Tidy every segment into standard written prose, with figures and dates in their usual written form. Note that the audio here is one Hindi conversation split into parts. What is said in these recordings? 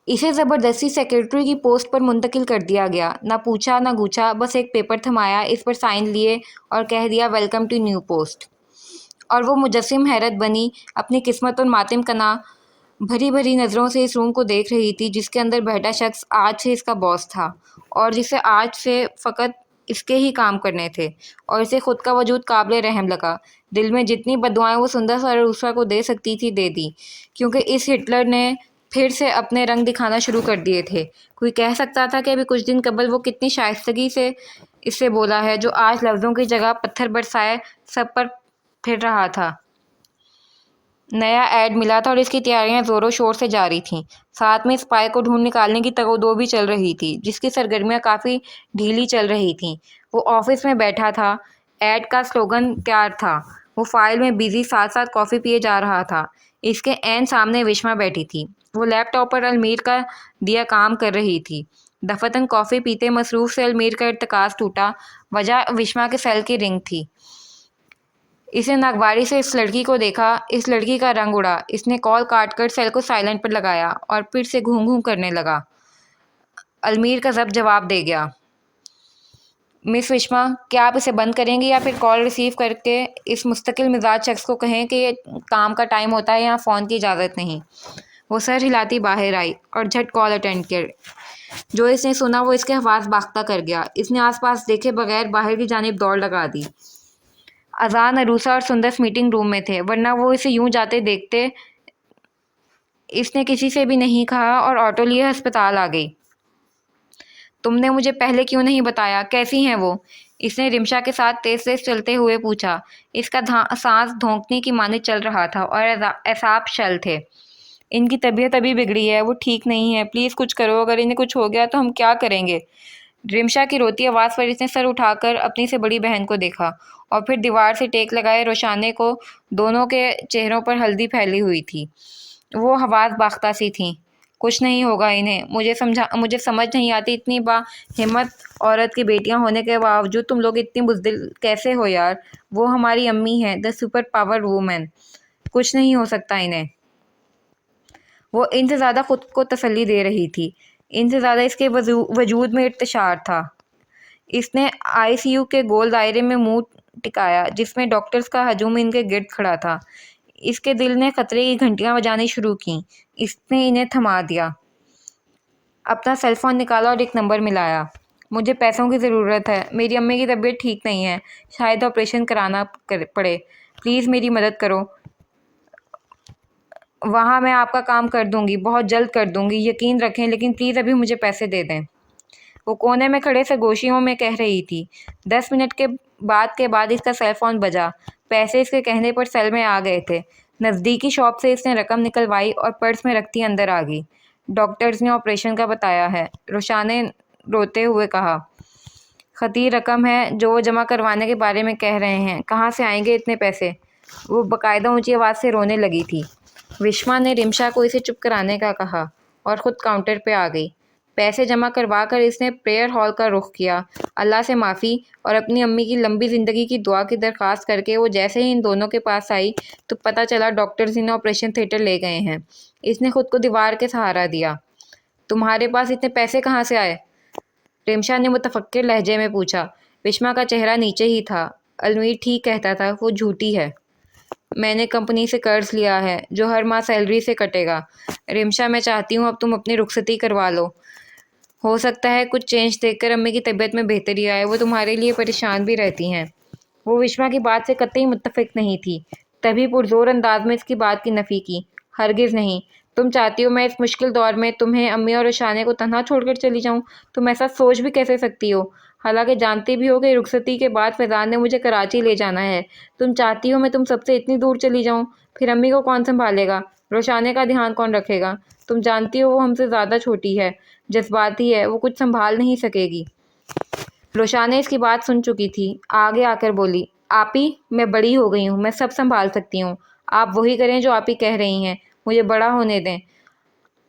इसे ज़बरदस्ती सेक्रेटरी की पोस्ट पर मुंतकिल कर दिया गया। ना पूछा ना गूछा, बस एक पेपर थमाया, इस पर साइन लिए और कह दिया वेलकम टू न्यू पोस्ट। और वो मुजस्सिम हैरत बनी अपनी किस्मत और मातम कना भरी भरी नज़रों से इस रूम को देख रही थी जिसके अंदर बैठा शख्स आज से इसका बॉस था और जिसे आज से फ़कत इसके ही काम करने थे। और इसे खुद का वजूद काबिल रहम लगा। दिल में जितनी बददुआएं वो सुंदर सा रूसा को दे सकती थी दे दी, क्योंकि इस हिटलर ने फिर से अपने रंग दिखाना शुरू कर दिए थे। कोई कह सकता था कि अभी कुछ दिन कबल वो कितनी शाइस्तगी से इससे बोला है, जो आज लफ्ज़ों की जगह पत्थर बरसाए सब पर फिर रहा था। नया ऐड मिला था और इसकी तैयारियां ज़ोरों शोर से जारी थीं। साथ में स्पाई को ढूंढ निकालने की तगोदो भी चल रही थी, जिसकी सरगर्मियां काफ़ी ढीली चल रही थीं। वो ऑफिस में बैठा था, ऐड का स्लोगन तैयार था। वो फाइल में बिजी साथ साथ कॉफ़ी पिए जा रहा था। इसके ऐन सामने विश्मा बैठी थी। वो लैपटॉप पर अलमीर का दिया काम कर रही थी। दफतन कॉफ़ी पीते मसरूफ़ से अलमीर का इर्तकाज़ टूटा। वजह विश्मा के सेल की रिंग थी। इसने नागवारी से इस लड़की को देखा। इस लड़की का रंग उड़ा। इसने कॉल काट कर सेल को साइलेंट पर लगाया और फिर से घूम घूम करने लगा। अलमीर का जब जवाब दे गया, मिस विश्मा, क्या आप इसे बंद करेंगी या फिर कॉल रिसीव करके इस मुस्तकिल मिजाज शख्स को कहें कि ये काम का टाइम होता है, यहाँ फ़ोन की इजाज़त नहीं। वो सर हिलाती बाहर आई और झट कॉल अटेंड कर। जो इसने सुना वो इसके हवास बाख्ता कर गया। इसने आसपास देखे बगैर बाहर की जानिब दौड़ लगा दी। अजान, अरूसा और सुंदस मीटिंग रूम में थे, वरना वो इसे यूं जाते देखते। इसने किसी से भी नहीं कहा और ऑटो लिए अस्पताल आ गई। तुमने मुझे पहले क्यों नहीं बताया? कैसी हैं वो? इसने रिमशा के साथ तेज तेज चलते हुए पूछा। इसका सांस धोंकने की माने चल रहा था और एसाब शल थे। इनकी तबीयत अभी बिगड़ी है, वो ठीक नहीं है, प्लीज़ कुछ करो, अगर इन्हें कुछ हो गया तो हम क्या करेंगे? रिमशा की रोती आवाज़ पर इसने सर उठाकर अपनी से बड़ी बहन को देखा और फिर दीवार से टेक लगाए रोशाने को। दोनों के चेहरों पर हल्दी फैली हुई थी। वो हवास बाख्ता सी थीं। कुछ नहीं होगा इन्हें। मुझे समझ नहीं आती, इतनी हिम्मत औरत की बेटियां होने के बावजूद तुम लोग इतनी बुज़दिल कैसे हो यार। वो हमारी अम्मी हैं, द सुपर पावर वूमेन। कुछ नहीं हो सकता इन्हें। वो इनसे ज़्यादा खुद को तसल्ली दे रही थी। इनसे ज़्यादा इसके वजूद में इर्तिशार था। इसने आईसीयू के गोल दायरे में मुंह टिकाया जिसमें डॉक्टर्स का हजूम इनके गिर्द खड़ा था। इसके दिल ने खतरे की घंटियां बजानी शुरू की। इसने इन्हें थमा दिया, अपना सेलफोन निकाला और एक नंबर मिलाया। मुझे पैसों की ज़रूरत है, मेरी अम्मी की तबीयत ठीक नहीं है, शायद ऑपरेशन कराना पड़े, प्लीज़ मेरी मदद करो। वहाँ मैं आपका काम कर दूँगी, बहुत जल्द कर दूँगी, यकीन रखें, लेकिन प्लीज़ अभी मुझे पैसे दे दें। वो कोने में खड़े सरगोशियों में कह रही थी। 10 मिनट के बाद इसका सेलफोन बजा। पैसे इसके कहने पर सेल में आ गए थे। नज़दीकी शॉप से इसने रकम निकलवाई और पर्स में रखती अंदर आ गई। डॉक्टर्स ने ऑपरेशन का बताया है, रोशा ने रोते हुए कहा। खतीर रकम है जो वो जमा करवाने के बारे में कह रहे हैं। कहाँ से आएंगे इतने पैसे? वो बाकायदा ऊंची आवाज़ से रोने लगी थी। विश्मा ने रिमशा को इसे चुप कराने का कहा और ख़ुद काउंटर पे आ गई। पैसे जमा करवा कर इसने प्रेयर हॉल का रुख किया। अल्लाह से माफ़ी और अपनी अम्मी की लंबी ज़िंदगी की दुआ की दरख्वास्त करके वो जैसे ही इन दोनों के पास आई तो पता चला डॉक्टर्स इन्हें ऑपरेशन थिएटर ले गए हैं। इसने खुद को दीवार के सहारा दिया। तुम्हारे पास इतने पैसे कहाँ से आए? रिमशा ने मुतफक्किर लहजे में पूछा। विश्मा का चेहरा नीचे ही था। अलमीर ठीक कहता था, वो झूठी है। मैंने कंपनी से कर्ज लिया है जो हर माह सैलरी से कटेगा। रिमशा, मैं चाहती हूँ अब तुम अपनी रुखसती करवा लो। हो सकता है कुछ चेंज देखकर अम्मी की तबीयत में बेहतरी आए, वो तुम्हारे लिए परेशान भी रहती हैं। वो विश्वा की बात से कतई मुत्तफिक नहीं थी, तभी पुरजोर अंदाज में इसकी बात की नफ़ी की। हरगिज़ नहीं। तुम चाहती हो मैं इस मुश्किल दौर में तुम्हें, अम्मी और रोशाने को तन्हा छोड़कर चली जाऊँ? तुम ऐसा सोच भी कैसे सकती हो? हालांकि जानती भी हो कि रुखसती के बाद फैज़ान ने मुझे कराची ले जाना है। तुम चाहती हो मैं तुम सबसे इतनी दूर चली जाऊँ? फिर अम्मी को कौन संभालेगा? रोशाने का ध्यान कौन रखेगा? तुम जानती हो वो हमसे ज़्यादा छोटी है, जज्बाती है, वो कुछ संभाल नहीं सकेगी। रोशाने इसकी बात सुन चुकी थी। आगे आकर बोली, आपी, मैं बड़ी हो गई हूँ, मैं सब संभाल सकती हूँ। आप वही करें जो आपी कह रही हैं, मुझे बड़ा होने दें।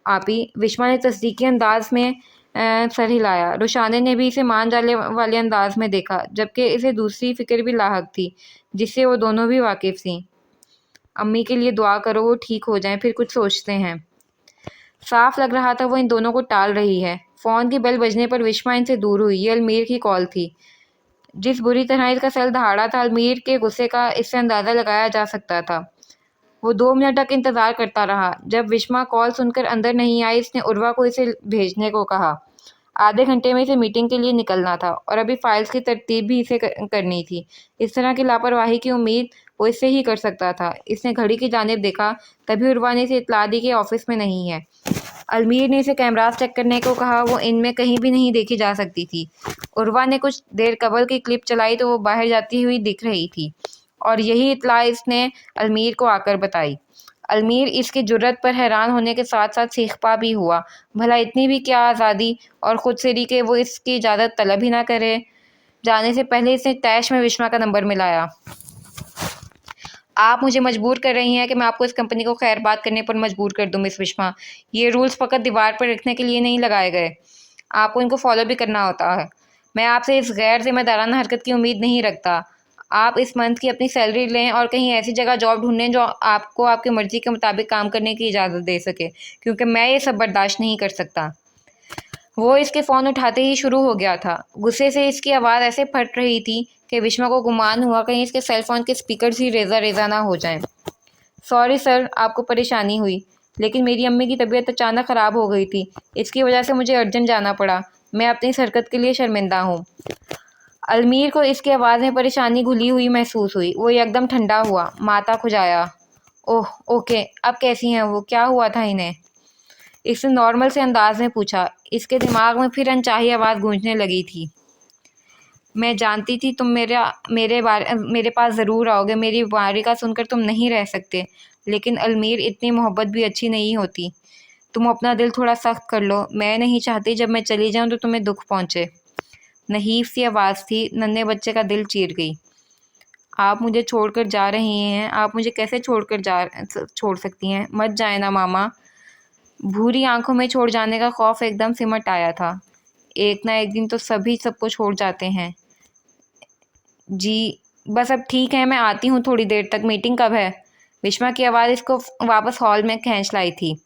आपी, विश्वा ने तस्दीकी अंदाज में सर हिलाया। रोशाने ने भी इसे मान जाने वाले अंदाज में देखा, जबकि इसे दूसरी फिक्र भी लाहक थी जिससे वो दोनों भी वाकिफ़ थीं। अम्मी के लिए दुआ करो वो ठीक हो जाएं, फिर कुछ सोचते हैं। साफ लग रहा था वो इन दोनों को टाल रही है। फ़ोन की बेल बजने पर विश्वा इनसे दूर हुई। ये अलमीर की कॉल थी। जिस बुरी तरह इसका सर दहाड़ा था, अलमीर के गुस्से का इससे अंदाज़ा लगाया जा सकता था। वो 2 मिनट तक इंतज़ार करता रहा। जब विश्वा कॉल सुनकर अंदर नहीं आई, इसने उर्वा को इसे भेजने को कहा। आधे घंटे में इसे मीटिंग के लिए निकलना था और अभी फाइल्स की तरतीब भी इसे करनी थी। इस तरह की लापरवाही की उम्मीद वो इससे ही कर सकता था। इसने घड़ी की जानिब देखा, तभी उर्वा ने इसे इत्तला दी कि ऑफिस में नहीं है। अलमीर ने इसे कैमरास चेक करने को कहा, वो इनमें कहीं भी नहीं देखी जा सकती थी। उर्वा ने कुछ देर कबल की क्लिप चलाई तो वो बाहर जाती हुई दिख रही थी और यही इत्तला इसने अलमीर को आकर बताई। अलमीर इसकी जुर्रत पर हैरान होने के साथ साथ सीखपा भी हुआ। भला इतनी भी क्या आज़ादी और खुदसरी कि वो इसकी इजाज़त तलब ही ना करे। जाने से पहले इसने तैश में विश्वा का नंबर मिलाया। आप मुझे मजबूर कर रही हैं कि मैं आपको इस कंपनी को खैर बात करने पर मजबूर कर दूं मिस विश्वा। ये रूल्स फ़कत दीवार पर रखने के लिए नहीं लगाए गए, आपको इनको फॉलो भी करना होता है। मैं आपसे इस गैर जिम्मेदाराना हरकत की उम्मीद नहीं रखता। आप इस मंथ की अपनी सैलरी लें और कहीं ऐसी जगह जॉब ढूंढें जो आपको आपकी मर्ज़ी के मुताबिक काम करने की इजाज़त दे सके, क्योंकि मैं ये सब बर्दाश्त नहीं कर सकता। वो इसके फ़ोन उठाते ही शुरू हो गया था। गुस्से से इसकी आवाज़ ऐसे फट रही थी कि विश्वा को गुमान हुआ कहीं इसके सेल फ़ोन के स्पीकर्स ही रेज़ा रेज़ा ना हो जाएं। सॉरी सर, आपको परेशानी हुई, लेकिन मेरी अम्मी की तबीयत अचानक ख़राब हो गई थी। इसकी वजह से मुझे अर्जेंट जाना पड़ा। मैं अपनी इस हरकत के लिए शर्मिंदा हूँ। अलमीर को इसकी आवाज़ में परेशानी घुली हुई महसूस हुई। वो एकदम ठंडा हुआ, माथा खुजाया। ओह ओके, अब कैसी हैं वो? क्या हुआ था इन्हें? इसने नॉर्मल से अंदाज में पूछा। इसके दिमाग में फिर अनचाही आवाज़ गूंजने लगी थी। मैं जानती थी तुम मेरे पास ज़रूर आओगे। मेरी बीमारी का सुनकर तुम नहीं रह सकते। लेकिन अलमीर, इतनी मोहब्बत भी अच्छी नहीं होती। तुम अपना दिल थोड़ा सख्त कर लो। मैं नहीं चाहती जब मैं चली जाऊं तो तुम्हें दुख पहुंचे। नहीफ सी आवाज़ थी, नन्हे बच्चे का दिल चीर गई। आप मुझे छोड़कर जा रही हैं? आप मुझे कैसे छोड़ सकती हैं? मत जाए ना मामा। भूरी आंखों में छोड़ जाने का खौफ एकदम सिमट आया था। एक ना एक दिन तो सभी सबको छोड़ जाते हैं। जी, बस अब ठीक है, मैं आती हूँ थोड़ी देर तक। मीटिंग कब है? विश्वा की आवाज़ इसको वापस हॉल में खींच लाई थी।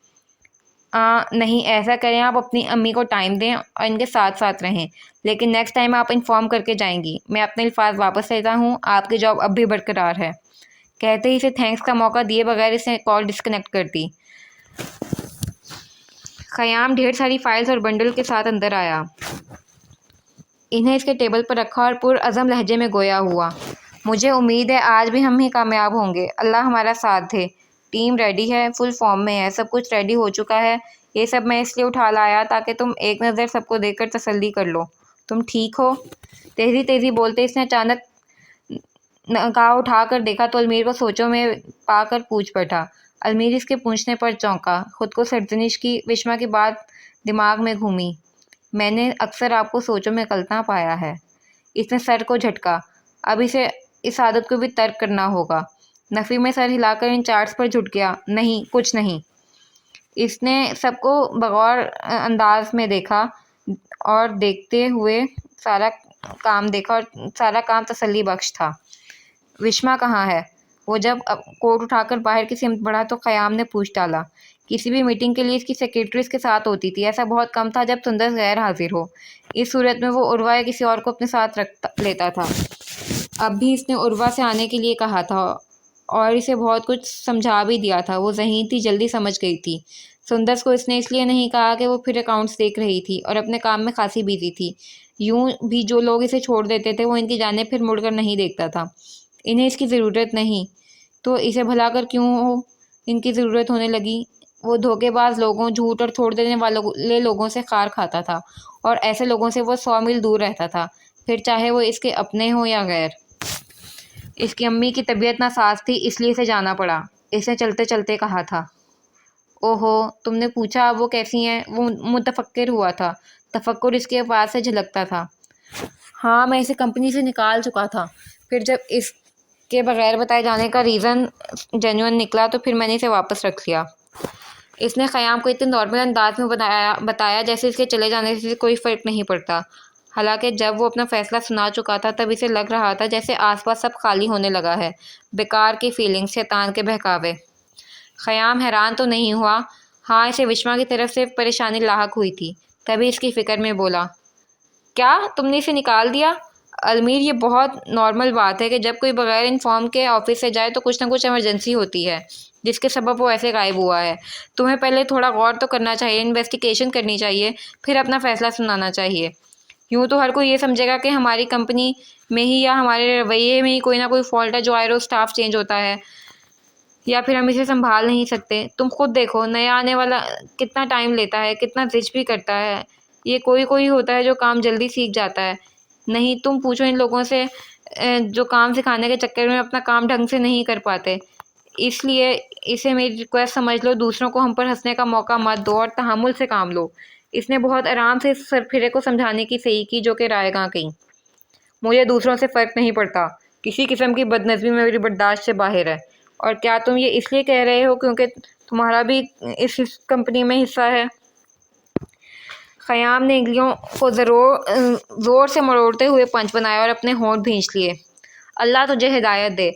नहीं, ऐसा करें, आप अपनी अम्मी को टाइम दें और इनके साथ साथ रहें, लेकिन नेक्स्ट टाइम आप इन्फॉर्म करके जाएंगी। मैं अपने अल्फाज वापस लेता हूँ, आपकी जॉब अब भी बरकरार है। कहते ही इसे थैंक्स का मौका दिए बगैर इसने कॉल डिस्कनेक्ट कर दी। ख़याम ढेर सारी फाइल्स और बंडल के साथ अंदर आया। इन्हें इसके टेबल पर रखा और पुरअज़म लहजे में गोया हुआ, मुझे उम्मीद है आज भी हम ही कामयाब होंगे। अल्लाह हमारा साथ दे। टीम रेडी है, फुल फॉर्म में है, सब कुछ रेडी हो चुका है। ये सब मैं इसलिए उठा लाया ताकि तुम एक नज़र सबको देखकर तसल्ली कर लो। तुम ठीक हो? तेज़ी तेज़ी बोलते इसने अचानक निगाह उठा कर देखा तो अलमीर को सोचों में पाकर पूछ बैठा। अलमीर इसके पूछने पर चौंका, खुद को सरजनिश की। विश्वा की बात दिमाग में घूमी। मैंने अक्सर आपको सोचों में गलता पाया है। इसने सर को झटका। अब इसे इस आदत को भी तर्क करना होगा। नफ़ी में सर हिलाकर इन चार्ट्स पर झुक गया। नहीं, कुछ नहीं। इसने सबको बगौर अंदाज में देखा और देखते हुए सारा काम देखा और सारा काम तसल्ली बख्श था। विश्वा कहाँ है? वो जब कोट उठाकर बाहर की सिमत बढ़ा तो ख़याम ने पूछ डाला। किसी भी मीटिंग के लिए इसकी सेक्रेटरी इसके साथ होती थी। ऐसा बहुत कम था जब सुंदर गैर हाजिर हो। इस सूरत में वो उर्वा या किसी और को अपने साथ रख लेता था। अब भी इसने उर्वा से आने के लिए कहा था और इसे बहुत कुछ समझा भी दिया था। वो ज़हीन थी, जल्दी समझ गई थी। सुंदर को इसने इसलिए नहीं कहा कि वो फिर अकाउंट्स देख रही थी और अपने काम में खासी बिजी थी। यूं भी जो लोग इसे छोड़ देते थे वो इनकी जाने फिर मुड़कर नहीं देखता था। इन्हें इसकी ज़रूरत नहीं तो इसे भलाकर क्यों हो इनकी ज़रूरत होने लगी। वो धोखेबाज लोगों, झूठ और छोड़ देने वाले लोगों से खार खाता था और ऐसे लोगों से वो 100 मील दूर रहता था, फिर चाहे वो इसके अपने हों या गैर। इसकी अम्मी की तबीयत नासाज थी, इसलिए इसे जाना पड़ा। इसने चलते चलते कहा था। ओहो, तुमने पूछा अब वो कैसी हैं? वो मुतफक्किर हुआ था। तफक्कुर इसके आवाज़ से झलकता था। हाँ, मैं इसे कंपनी से निकाल चुका था। फिर जब इसके बगैर बताए जाने का रीज़न जेन्युइन निकला तो फिर मैंने इसे वापस रख लिया। इसने ख़याम को इतने नॉर्मल अंदाज में बताया जैसे इसके चले जाने से कोई फ़र्क नहीं पड़ता। हालांकि जब वो अपना फ़ैसला सुना चुका था तब इसे लग रहा था जैसे आसपास सब खाली होने लगा है। बेकार की फीलिंग्स, शैतान के बहकावे। ख़याम हैरान तो नहीं हुआ, हाँ, इसे विश्वा की तरफ से परेशानी लाहक हुई थी। तभी इसकी फ़िक्र में बोला, क्या तुमने इसे निकाल दिया? अलमीर, ये बहुत नॉर्मल बात है कि जब कोई बगैर इन्फॉर्म के ऑफिस से जाए तो कुछ ना कुछ इमरजेंसी होती है जिसके सबब वो ऐसे गायब हुआ है। तुम्हें पहले थोड़ा गौर तो करना चाहिए, इन्वेस्टिगेशन करनी चाहिए, फिर अपना फैसला सुनाना चाहिए। यूँ तो हर कोई ये समझेगा कि हमारी कंपनी में ही या हमारे रवैये में ही कोई ना कोई फॉल्ट है जो आए रोज़ स्टाफ चेंज होता है, या फिर हम इसे संभाल नहीं सकते। तुम खुद देखो, नया आने वाला कितना टाइम लेता है, कितना जिद भी करता है। ये कोई कोई होता है जो काम जल्दी सीख जाता है। नहीं, तुम पूछो इन लोगों से जो काम सिखाने के चक्कर में अपना काम ढंग से नहीं कर पाते। इसलिए इसे मेरी रिक्वेस्ट समझ लो, दूसरों को हम पर हंसने का मौका मत दो और तहम्मुल से काम लो। इसने बहुत आराम से इस सरफिरे को समझाने की सही की जो कि रायगां कहीं। मुझे दूसरों से फ़र्क नहीं पड़ता, किसी किस्म की बदनज़मी मेरी बर्दाश्त से बाहर है। और क्या तुम ये इसलिए कह रहे हो क्योंकि तुम्हारा भी इस कंपनी में हिस्सा है? ख़याम ने इंगलियों को ज़ोर से मरोड़ते हुए पंच बनाया और अपने होंठ भींच लिए। अल्लाह तुझे हिदायत दे,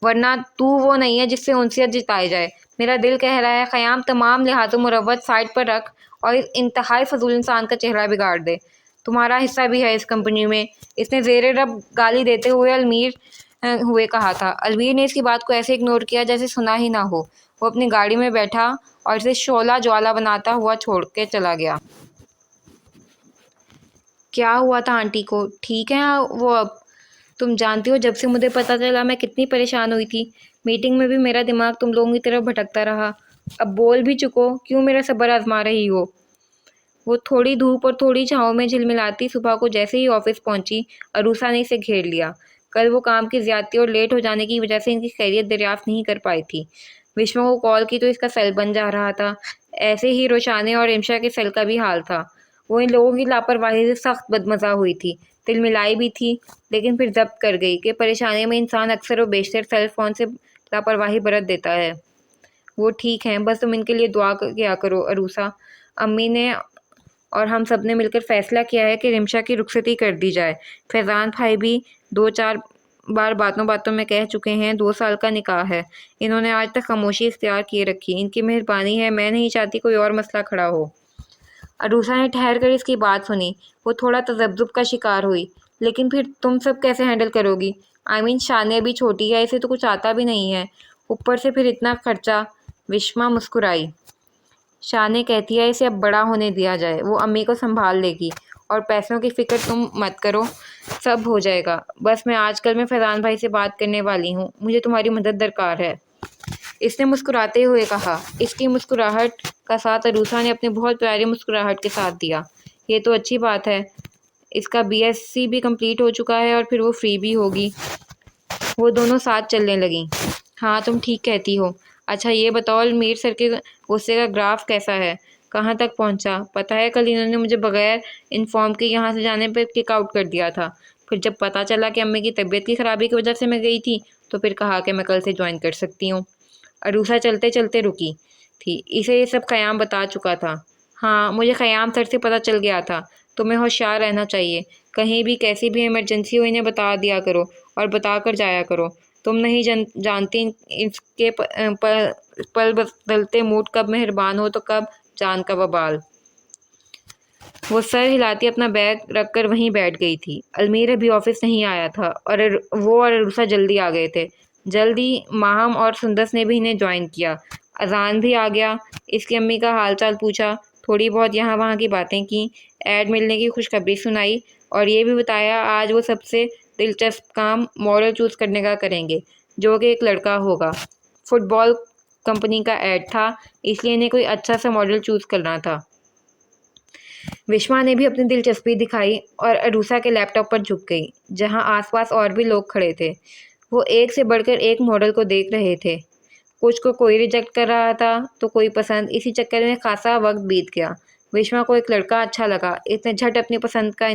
वरना तू वो नहीं है जिससे उनसियत जिताई जाए। मेरा दिल कह रहा है ख़याम तमाम लिहाज़ों मुरव्वत साइड पर रख और इस इंतहाई फजूल इंसान का चेहरा बिगाड़ दे। तुम्हारा हिस्सा भी है इस कंपनी में। इसने ज़ेरे रब गाली देते हुए हुए कहा था। अलमीर ने इसकी बात को ऐसे इग्नोर किया जैसे सुना ही ना हो। वो अपनी गाड़ी में बैठा और इसे शोला ज्वाला बनाता हुआ छोड़ के चला गया। क्या हुआ था आंटी को? ठीक है वो अब? तुम जानती हो जब से मुझे पता चला मैं कितनी परेशान हुई थी। मीटिंग में भी मेरा दिमाग तुम लोगों की तरफ भटकता रहा। अब बोल भी चुको, क्यों मेरा सब्र आजमा रही हो? वो थोड़ी धूप और थोड़ी छाँव में झिलमिलाती सुबह को जैसे ही ऑफिस पहुंची, अरूसा ने इसे घेर लिया। कल वो काम की ज्यादती और लेट हो जाने की वजह से इनकी खैरियत दरियाफ्त नहीं कर पाई थी। विश्वा को कॉल की तो इसका सेल बन जा रहा था। ऐसे ही रोशाने और इमशा के सेल का भी हाल था। वो इन लोगों की लापरवाही से सख्त बदमज़ा हुई थी, तिलमिलाई भी थी, लेकिन फिर ज़ब्त कर गई कि परेशानी में इंसान अक्सर व बेशतर सेल फ़ोन से लापरवाही बरत देता है। वो ठीक हैं, बस तुम इनके लिए दुआ किया करो अरूसा। अम्मी ने और हम सब ने मिलकर फ़ैसला किया है कि रिमशा की रुखसती कर दी जाए। फैज़ान भाई भी 2-4 बार बातों बातों में कह चुके हैं, 2 साल का निकाह है। इन्होंने आज तक खामोशी इख्तियार किए रखी। इनकी मेहरबानी है, मैं नहीं चाहती कोई और मसला खड़ा हो। अरूसा ने ठहर कर इसकी बात सुनी। वो थोड़ा तज़ब्ज़ुब का शिकार हुई। लेकिन फिर तुम सब कैसे हैंडल करोगी? शानिया भी छोटी है, इसे तो कुछ आता भी नहीं है। ऊपर से फिर इतना खर्चा। विश्मा मुस्कुराई। शाने कहती है इसे अब बड़ा होने दिया जाए, वो अम्मी को संभाल लेगी और पैसों की फ़िक्र तुम मत करो, सब हो जाएगा। बस मैं आजकल में फैज़ान भाई से बात करने वाली हूँ, मुझे तुम्हारी मदद दरकार है। इसने मुस्कुराते हुए कहा। इसकी मुस्कुराहट का साथ अरूसा ने अपनी बहुत प्यारी मुस्कुराहट के साथ दिया। ये तो अच्छी बात है, इसका बीएससी भी कंप्लीट हो चुका है और फिर वो फ्री भी होगी। वो दोनों साथ चलने लगीं। हाँ, तुम ठीक कहती हो। अच्छा ये बताओ, मीर सर के गुस्से का ग्राफ कैसा है? कहाँ तक पहुँचा? पता है कल इन्होंने मुझे बगैर इन्फॉर्म के यहाँ से जाने पर किक आउट कर दिया था। फिर जब पता चला कि अम्मी की तबीयत की ख़राबी की वजह से मैं गई थी, तो फिर कहा कि मैं कल से ज्वाइन कर सकती हूँ। अरूसा चलते चलते रुकी थी। इसे ये सब ख़याम बता चुका था। हाँ, मुझे ख़याम सर से पता चल गया था। तुम्हें होशियार रहना चाहिए। कहीं भी कैसी भी इमरजेंसी हो इन्हें बता दिया करो और बता कर जाया करो। तुम नहीं जानती इसके पल बदलते मूड कब मेहरबान हो तो कब जान का बबाल। वो सर हिलाती अपना बैग रख कर वहीं बैठ गई थी। अलमीर अभी ऑफिस नहीं आया था और वो और अरूसा जल्दी आ गए थे। जल्दी माहम और सुंदस ने भी इन्हें ज्वाइन किया। अजान भी आ गया। इसकी अम्मी का हाल चाल पूछा, थोड़ी बहुत यहाँ वहाँ की बातें की, ऐड मिलने की खुशखबरी सुनाई और ये भी बताया आज वो सबसे दिलचस्प काम मॉडल चूज़ करने का करेंगे, जो कि एक लड़का होगा। फुटबॉल कंपनी का ऐड था, इसलिए इन्हें कोई अच्छा सा मॉडल चूज़ करना था। विश्वा ने भी अपनी दिलचस्पी दिखाई और अरूसा के लैपटॉप पर झुक गई, जहां आसपास और भी लोग खड़े थे। वो एक से बढ़कर एक मॉडल को देख रहे थे। कुछ को कोई रिजेक्ट कर रहा था तो कोई पसंद। इसी चक्कर में खासा वक्त बीत गया। विश्वा को एक लड़का अच्छा लगा। इसने झट अपनी पसंद का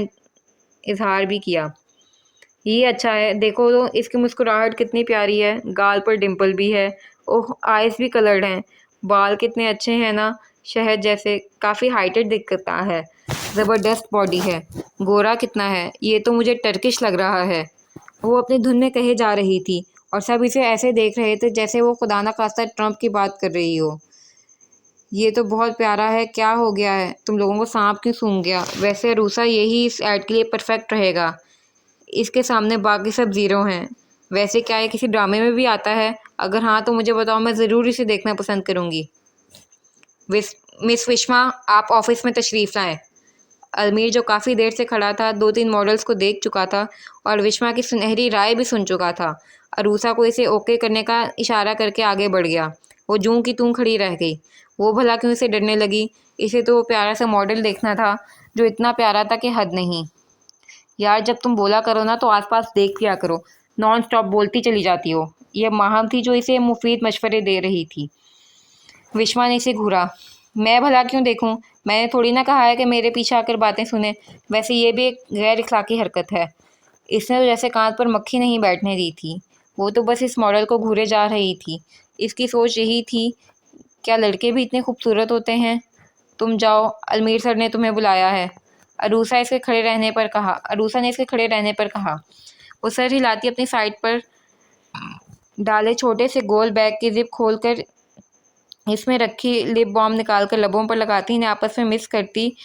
इजहार भी किया। ये अच्छा है, देखो तो इसकी मुस्कुराहट कितनी प्यारी है, गाल पर डिम्पल भी है, ओह आइज़ भी कलर्ड हैं, बाल कितने अच्छे हैं ना, शहद जैसे, काफ़ी हाइटेड दिखता है, ज़बरदस्त बॉडी है, गोरा कितना है, ये तो मुझे टर्किश लग रहा है। वो अपनी धुन में कहे जा रही थी और सब इसे ऐसे देख रहे थे जैसे वो खुदा न खास्ता ट्रंप की बात कर रही हो। ये तो बहुत प्यारा है, क्या हो गया है? तुम लोगों को सांप क्यों सूंघ गया? वैसे अरूसा यही इस ऐड के लिए परफेक्ट रहेगा। इसके सामने बाकी सब ज़ीरो हैं। वैसे क्या ये किसी ड्रामे में भी आता है? अगर हाँ तो मुझे बताओ, मैं ज़रूर इसे देखना पसंद करूँगी। मिस विश्मा, आप ऑफिस में तशरीफ़ लाएं। अलमीर, जो काफ़ी देर से खड़ा था, 2-3 मॉडल्स को देख चुका था और विश्मा की सुनहरी राय भी सुन चुका था, अरूसा को इसे ओके करने का इशारा करके आगे बढ़ गया। वो जूं की तूं खड़ी रह गई। वो भला क्यों इसे डरने लगी? इसे तो वो प्यारा सा मॉडल देखना था, जो इतना प्यारा था कि हद नहीं। यार, जब तुम बोला करो ना तो आसपास देख लिया करो, नॉन स्टॉप बोलती चली जाती हो। यह माहम थी जो इसे मुफीद मशवरे दे रही थी। विश्वा ने इसे घूरा। मैं भला क्यों देखूं? मैंने थोड़ी ना कहा है कि मेरे पीछे आकर बातें सुने। वैसे ये भी एक गैर इखलाकी हरकत है। इसने तो जैसे कांध पर मक्खी नहीं बैठने दी थी। वो तो बस इस मॉडल को घूरे जा रही थी। इसकी सोच यही थी, क्या लड़के भी इतने खूबसूरत होते हैं? तुम जाओ, अलमीर सर ने तुम्हें बुलाया है। अरूसा ने इसके खड़े रहने पर कहा। वो सर हिलाती अपनी साइड पर डाले छोटे से गोल बैग की जिप खोलकर इसमें रखी लिप बाम निकालकर लबों पर लगाती ने आपस में मिस करती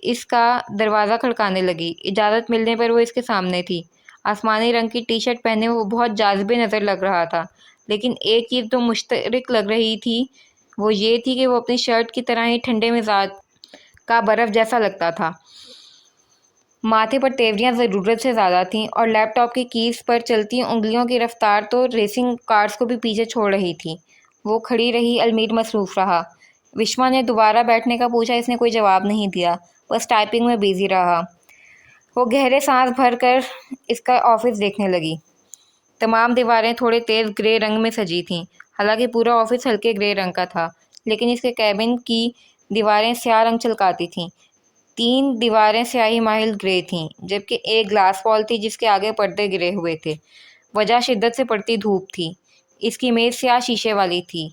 इसका दरवाज़ा खड़काने लगी। इजाज़त मिलने पर वो इसके सामने थी। आसमानी रंग की टी शर्ट पहने वो बहुत जाज़िबे नज़र लग रहा था, लेकिन एक चीज़ तो मुश्तरक लग रही थी, वो ये थी कि वो अपनी शर्ट की तरह ही ठंडे मिजाज का बर्फ़ जैसा लगता था। माथे पर तेवरियां ज़रूरत से ज़्यादा थीं और लैपटॉप की कीज़ पर चलती उंगलियों की रफ्तार तो रेसिंग कार्स को भी पीछे छोड़ रही थी। वो खड़ी रही, अलमीर मसरूफ़ रहा। विश्वा ने दोबारा बैठने का पूछा, इसने कोई जवाब नहीं दिया, बस टाइपिंग में बिजी रहा। वो गहरे सांस भर कर इसका ऑफिस देखने लगी। तमाम दीवारें थोड़े तेज़ ग्रे रंग में सजी थीं। हालांकि पूरा ऑफिस हल्के ग्रे रंग का था, लेकिन इसके कैबिन की दीवारें स्याह रंग छलकाती थीं। 3 दीवारें स्याही माहिल ग्रे थीं, जबकि एक ग्लास वॉल थी जिसके आगे पर्दे गिरे हुए थे। वजह शिद्दत से पड़ती धूप थी। इसकी मेज़ स्याह शीशे वाली थी।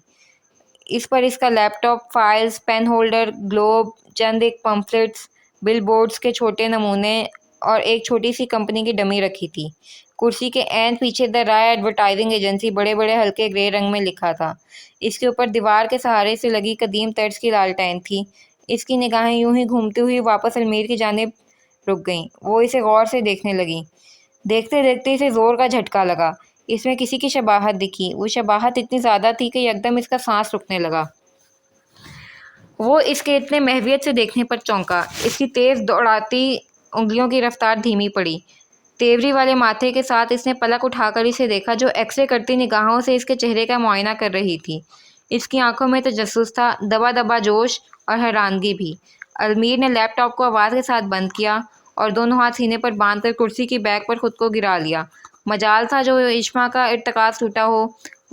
इस पर इसका laptop, files, pen holder, globe, चंद एक पम्फलेट्स, बिलबोर्ड्स के छोटे नमूने और एक छोटी सी कंपनी की डमी रखी थी। कुर्सी के ऐन पीछे द राय एडवर्टाइजिंग एजेंसी बड़े बड़े हल्के ग्रे रंग में लिखा था। इसके ऊपर दीवार के सहारे से लगी कदीम तर्ज की लालटेन थी। इसकी निगाहें यूं ही घूमती हुई वापस अलमीर की जानिब रुक गईं। वो इसे गौर से देखने लगी। देखते देखते इसे जोर का झटका लगा। इसमें किसी की शबाहत दिखी। वो शबाहत इतनी ज़्यादा थी कि एकदम इसका सांस रुकने लगा। वो इसके इतने महवियत से देखने पर चौंका। इसकी तेज़ दौड़ाती उंगलियों की रफ्तार धीमी पड़ी। तेवरी वाले माथे के साथ इसने पलक उठाकर इसे देखा, जो एक्सरे करती निगाहों से इसके चेहरे का मुआयना कर रही थी। इसकी आंखों में तजस्सुस था, दबा दबा जोश और हैरानगी भी। अलमीर ने लैपटॉप को आवाज़ के साथ बंद किया और दोनों हाथ सीने पर बांधकर कुर्सी की बैग पर खुद को गिरा लिया। मजाल था जो इश्मा का इर्तिकाज़ टूटा हो।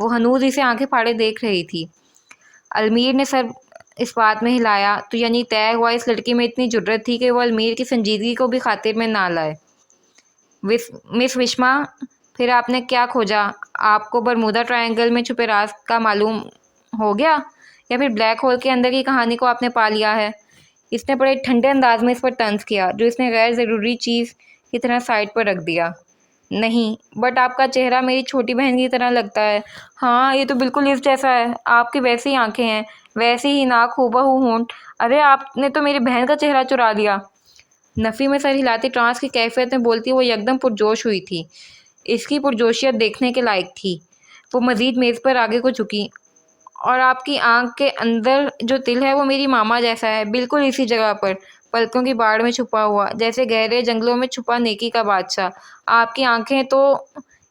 वो हनूज इसे आंखें फाड़े देख रही थी। अलमीर ने सर इस बात में हिलाया, तो यानी तय हुआ इस लड़की में इतनी जुर्रत थी कि वो अलमीर की संजीदगी को भी खातिर में ना लाए। मिस विश्मा, फिर आपने क्या खोजा? आपको बरमूदा ट्रायंगल में छुपे राज का मालूम हो गया, या फिर ब्लैक होल के अंदर की कहानी को आपने पा लिया है? इसने बड़े ठंडे अंदाज में इस पर तंज किया, जो इसने गैर ज़रूरी चीज़ की तरह साइड पर रख दिया। नहीं, बट आपका चेहरा मेरी छोटी बहन की तरह लगता है। हाँ, ये तो बिल्कुल इस जैसा है। आपकी वैसी ही आंखें हैं, वैसी ही नाक, हूबहू होंठ। अरे, आपने तो मेरी बहन का चेहरा चुरा लिया। नफ़ी में सर हिलाती ट्रांस की कैफियत में बोलती वो एकदम पुरजोश हुई थी। इसकी पुरजोशियत देखने के लायक थी। वो मज़ीद मेज़ पर आगे को झुकी। और आपकी आंख के अंदर जो तिल है वो मेरी मामा जैसा है, बिल्कुल इसी जगह पर, पलकों की बाढ़ में छुपा हुआ, जैसे गहरे जंगलों में छुपा नेकी का बादशाह। आपकी आंखें तो।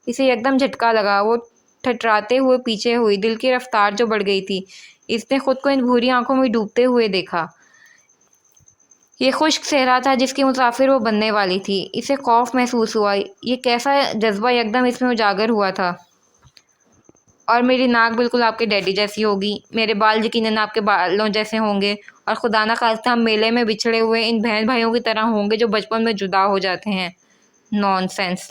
इसे एकदम झटका लगा। वो ठठराते हुए पीछे हुई, दिल की रफ्तार जो बढ़ गई थी। इसने खुद को इन भूरी आंखों में डूबते हुए देखा। ये खुश्क सहरा था जिसकी मुसाफिर वो बनने वाली थी। इसे खौफ महसूस हुआ। ये कैसा जज्बा एकदम इसमें उजागर हुआ था। और मेरी नाक बिल्कुल आपके डैडी जैसी होगी, मेरे बाल यकीनन आपके बालों जैसे होंगे, और खुदा ना खास्ता हम मेले में बिछड़े हुए इन बहन भाइयों की तरह होंगे जो बचपन में जुदा हो जाते हैं। नॉनसेंस।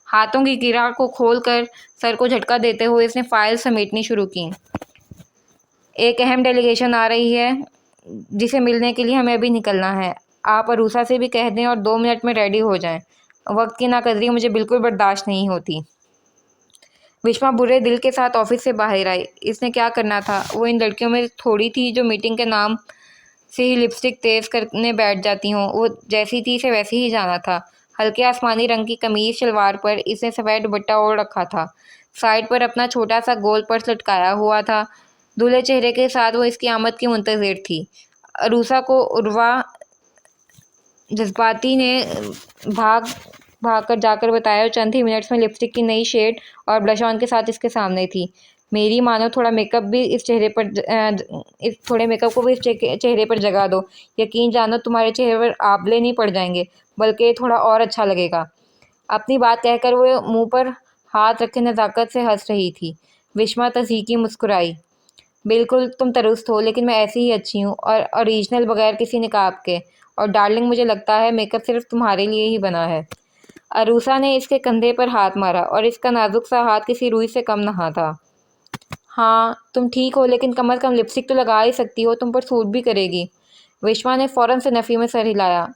हाथों की गिरा को खोलकर सर को झटका देते हुए इसने फाइल समेटनी शुरू की। एक अहम डेलीगेशन आ रही है जिसे मिलने के लिए हमें अभी निकलना है। आप अरूसा से भी कह दें और 2 मिनट में रेडी हो जाएं। वक्त की नाकदरी मुझे बिल्कुल बर्दाश्त नहीं होती। विश्वा बुरे दिल के साथ ऑफिस से बाहर आई। इसने क्या करना था? वो इन लड़कियों में थोड़ी थी जो मीटिंग के नाम से ही लिपस्टिक तेज करने बैठ जाती हों। वो जैसी थी इसे वैसे ही जाना था। हल्के आसमानी रंग की कमीज शलवार पर इसने सफ़ेद दुपट्टा ओढ़ रखा था। साइड पर अपना छोटा सा गोल पर्स लटकाया हुआ था। दूल्हे चेहरे के साथ वो इसकी आमद की मुंतज़िर थी। अरूसा को उर्वा जज्बाती ने भाग भाग कर जाकर बताया और चंद ही मिनट्स में लिपस्टिक की नई शेड और ब्लश ऑन के साथ इसके सामने थी। मेरी मानो थोड़ा मेकअप भी इस चेहरे पर इस थोड़े मेकअप को भी इस चेहरे पर जगा दो। यकीन जानो तुम्हारे चेहरे पर आंवले नहीं पड़ जाएंगे, बल्कि थोड़ा और अच्छा लगेगा। अपनी बात कहकर वो मुंह पर हाथ रखे नज़ाकत से हंस रही थी। विश्वा तज़हीकी मुस्कुराई। बिल्कुल तुम तरुस्त हो, लेकिन मैं ऐसी ही अच्छी हूँ और ओरिजिनल बगैर किसी निकाब के। और डार्लिंग, मुझे लगता है मेकअप सिर्फ तुम्हारे लिए ही बना है। अरूसा ने इसके कंधे पर हाथ मारा और इसका नाजुक सा हाथ किसी रुई से कम नहा था। हाँ तुम ठीक हो, लेकिन कम अज़ कम लिपस्टिक तो लगा ही सकती हो, तुम पर सूट भी करेगी। विश्वा ने फ़ौरन से नफ़ी में सर हिलाया।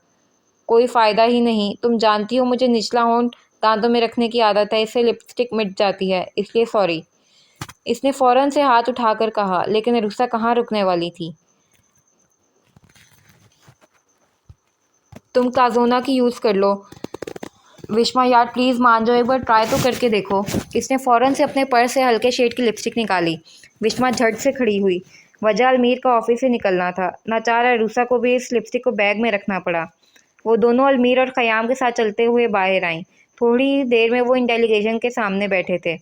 कोई फ़ायदा ही नहीं, तुम जानती हो मुझे निचला होंठ दांतों में रखने की आदत है, इससे लिपस्टिक मिट जाती है, इसलिए सॉरी। इसने फ़ौरन से हाथ उठाकर कहा, लेकिन अरूसा कहाँ रुकने वाली थी। तुम काजोना की यूज़ कर लो। विश्वा यार प्लीज़ मान जाओ, एक बार ट्राई तो करके देखो। इसने फ़ौरन से अपने पर्स से हल्के शेड की लिपस्टिक निकाली। विश्वा झट से खड़ी हुई। वजह अलमीर का ऑफिस से निकलना था। नाचार अरूसा को भी इस लिपस्टिक को बैग में रखना पड़ा। वो दोनों अलमीर और ख़याम के साथ चलते हुए बाहर आईं। थोड़ी ही देर में वो इन डेलीगेशन के सामने बैठे थे।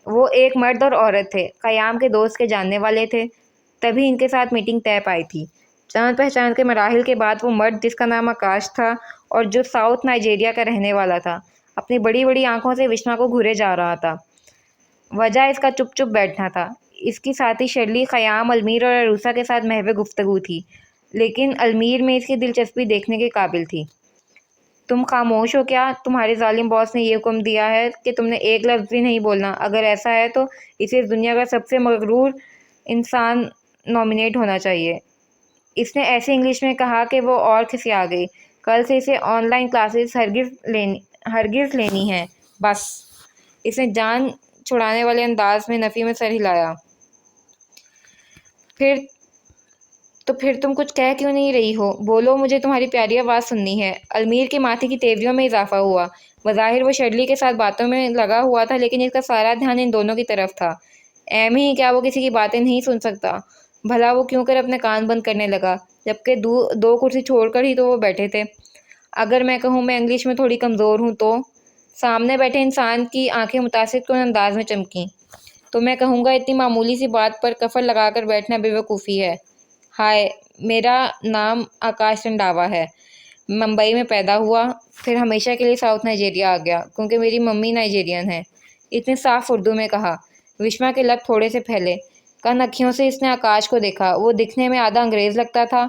वो एक मर्द और औरत थे। क़याम के दोस्त के जानने वाले थे, तभी इनके साथ मीटिंग तय पाई थी। जान पहचान के मराहिल के बाद वो मर्द, जिसका नाम आकाश था और जो साउथ नाइजीरिया का रहने वाला था, अपनी बड़ी बड़ी आंखों से विश्वा को घूरे जा रहा था। वजह इसका चुप चुप बैठना था। इसकी साथी शर्ली, क़याम, अलमीर और अरूसा के साथ महवे गुफ्तगू थी, लेकिन अलमीर में इसकी दिलचस्पी देखने के काबिल थी। तुम खामोश हो क्या? तुम्हारे जालिम बॉस ने ये हुक्म दिया है कि तुमने एक लफ्ज़ भी नहीं बोलना। अगर ऐसा है तो इसे इस दुनिया का सबसे मगरूर इंसान नॉमिनेट होना चाहिए। इसने ऐसे इंग्लिश में कहा कि वो और खिसिया गई। कल से इसे ऑनलाइन क्लासेस हरगिज़ लेनी है, बस। इसने जान छुड़ाने वाले अंदाज में नफ़ी में सर हिलाया। फिर फिर तुम कुछ कह क्यों नहीं रही हो? बोलो, मुझे तुम्हारी प्यारी आवाज़ सुननी है। अलमीर के माथे की तेवरियों में इजाफा हुआ। बज़ाहिर वो शर्ली के साथ बातों में लगा हुआ था, लेकिन इसका सारा ध्यान इन दोनों की तरफ था। ही क्या वो किसी की बातें नहीं सुन सकता? भला वो क्यों कर अपने कान बंद करने लगा, जबकि दो कुर्सी छोड़कर ही तो वो बैठे थे। अगर मैं कहूँ मैं इंग्लिश में थोड़ी कमज़ोर हूँ तो? सामने बैठे इंसान की आंखें मुतासिर कुन अंदाज में चमकीं। तो मैं कहूँगा इतनी मामूली सी बात पर कफर लगाकर बैठना बेवकूफ़ी है। हाय, मेरा नाम आकाश रंधावा है। मुंबई में पैदा हुआ, फिर हमेशा के लिए साउथ नाइजीरिया आ गया, क्योंकि मेरी मम्मी नाइजीरियन है। इतने साफ उर्दू में कहा। विश्वा के लब थोड़े से फैले। कन अखियों से इसने आकाश को देखा। वो दिखने में आधा अंग्रेज़ लगता था।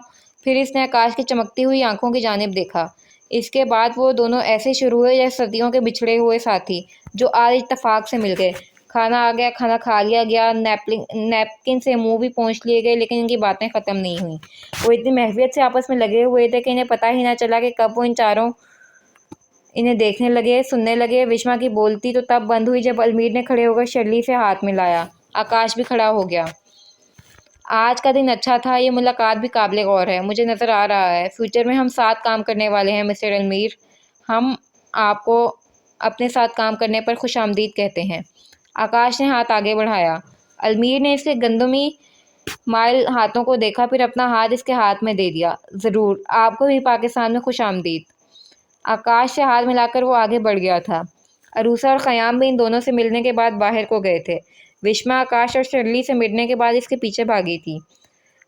फिर इसने आकाश की चमकती हुई आंखों की जानिब देखा। इसके बाद वो दोनों ऐसे शुरू हुए जैसे सदियों के बिछड़े हुए साथी, जो आज इत्तफाक से मिल गए। खाना आ गया, खाना खा लिया गया, नैपकिन से मुंह भी पोंछ लिए गए, लेकिन इनकी बातें ख़त्म नहीं हुई। वो इतनी महवियत से आपस में लगे हुए थे कि इन्हें पता ही ना चला कि कब वो इन चारों इन्हें देखने लगे, सुनने लगे। विश्वा की बोलती तो तब बंद हुई जब अलमीर ने खड़े होकर शर्ली से हाथ मिलाया। आकाश भी खड़ा हो गया। आज का दिन अच्छा था। ये मुलाकात भी काबिल गौर है। मुझे नज़र आ रहा है फ्यूचर में हम साथ काम करने वाले हैं मिस्टर अलमीर। हम आपको अपने साथ काम करने पर खुशामदीद कहते हैं। आकाश ने हाथ आगे बढ़ाया। अलमीर ने इसके गंदमी माइल हाथों को देखा, फिर अपना हाथ इसके हाथ में दे दिया। ज़रूर, आपको भी पाकिस्तान में खुशामदीद। आकाश से हाथ मिलाकर वो आगे बढ़ गया था। अरूसा और क़याम भी इन दोनों से मिलने के बाद बाहर को गए थे। विश्वा आकाश और शर्ली से मिलने के बाद इसके पीछे भागी थी।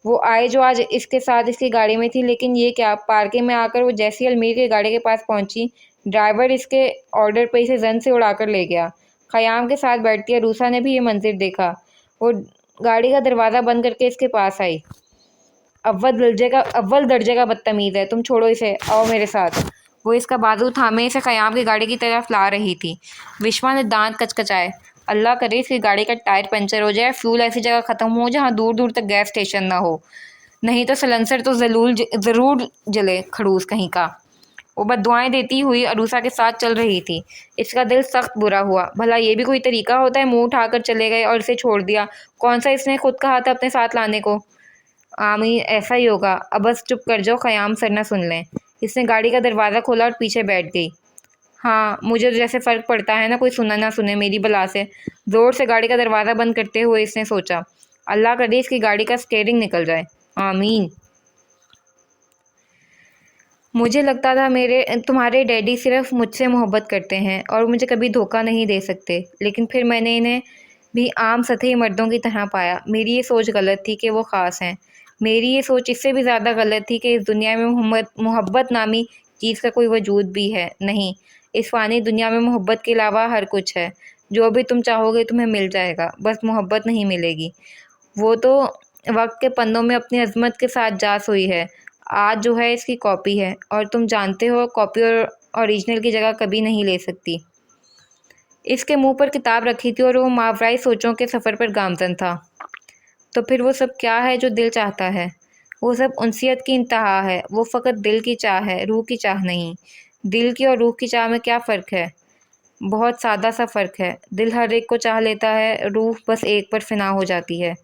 वो आए जो आज इसके साथ इसकी गाड़ी में थी, लेकिन ये क्या, पार्किंग में आकर वो जैसी अलमीर की गाड़ी के पास पहुंची, ड्राइवर इसके ऑर्डर पर इसे जन से उड़ाकर ले गया। क़याम के साथ बैठती अरूसा ने भी ये मंजर देखा। वो गाड़ी का दरवाज़ा बंद करके इसके पास आई। अव्वल दर्जे का बदतमीज़ है, तुम छोड़ो इसे, आओ मेरे साथ। वो इसका बाजू थामे इसे क़याम की गाड़ी की तरफ ला रही थी। विश्वा ने दांत कचकचाए। अल्लाह करे इसकी गाड़ी का टायर पंचर हो जाए, फ्यूल ऐसी जगह ख़त्म हो जहाँ दूर दूर तक गैस स्टेशन ना हो, नहीं तो सलेंसर तो ज़रूर जले, खड़ूस कहीं का। वो बद्दुआएं देती हुई अरूसा के साथ चल रही थी। इसका दिल सख्त बुरा हुआ। भला ये भी कोई तरीका होता है? मुंह उठाकर चले गए और इसे छोड़ दिया। कौन सा इसने खुद कहा था अपने साथ लाने को? आमीन, ऐसा ही होगा। अब बस चुप कर जाओ, ख़याम सर ना सुन लें। इसने गाड़ी का दरवाज़ा खोला और पीछे बैठ गई। हाँ, मुझे तो जैसे फ़र्क पड़ता है ना, कोई सुना ना सुने मेरी बला से। ज़ोर से गाड़ी का दरवाज़ा बंद करते हुए इसने सोचा, अल्लाह करे इसकी गाड़ी का स्टीयरिंग निकल जाए। आमीन। मुझे लगता था मेरे तुम्हारे डैडी सिर्फ मुझसे मोहब्बत करते हैं और मुझे कभी धोखा नहीं दे सकते, लेकिन फिर मैंने इन्हें भी आम सतही मर्दों की तरह पाया। मेरी ये सोच गलत थी कि वो ख़ास हैं। मेरी ये सोच इससे भी ज़्यादा गलत थी कि इस दुनिया में मोहब्बत नामी चीज़ का कोई वजूद भी है। नहीं, इस फ़ानी दुनिया में मोहब्बत के अलावा हर कुछ है। जो भी तुम चाहोगे तुम्हें मिल जाएगा, बस मोहब्बत नहीं मिलेगी। वो तो वक्त के पन्नों में अपनी अजमत के साथ जा सोई है। आज जो है इसकी कॉपी है, और तुम जानते हो कॉपी और ओरिजिनल की जगह कभी नहीं ले सकती। इसके मुंह पर किताब रखी थी और वो मावराई सोचों के सफ़र पर गामज़न था। तो फिर वो सब क्या है जो दिल चाहता है? वो सब उनसियत की इंतहा है। वो फ़कत दिल की चाह है, रूह की चाह नहीं। दिल की और रूह की चाह में क्या फ़र्क है? बहुत सादा सा फ़र्क है। दिल हर एक को चाह लेता है, रूह बस एक पर फ़िना हो जाती है।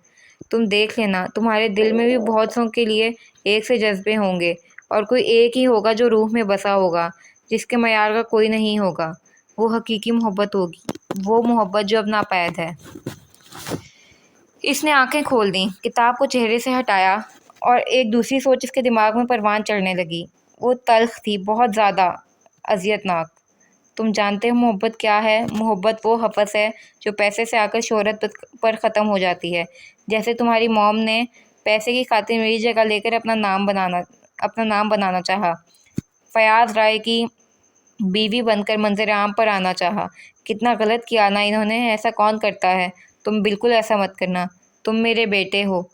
तुम देख लेना, तुम्हारे दिल में भी बहुत सौ के लिए एक से जज्बे होंगे, और कोई एक ही होगा जो रूह में बसा होगा, जिसके मयार का कोई नहीं होगा। वो हकीकी मोहब्बत होगी, वो मोहब्बत जो अब नापैद है। इसने आंखें खोल दी, किताब को चेहरे से हटाया, और एक दूसरी सोच इसके दिमाग में परवान चढ़ने लगी। वो तल्ख थी, बहुत ज़्यादा अजियतनाक। तुम जानते हो मोहब्बत क्या है? मोहब्बत वो हवस है जो पैसे से आकर शोहरत पर ख़त्म हो जाती है। जैसे तुम्हारी मॉम ने पैसे की खातिर मेरी जगह लेकर अपना नाम बनाना चाहा। फयाज़ राय की बीवी बनकर मंजर आम पर आना चाहा। कितना गलत किया ना इन्होंने, ऐसा कौन करता है? तुम बिल्कुल ऐसा मत करना। तुम मेरे बेटे हो।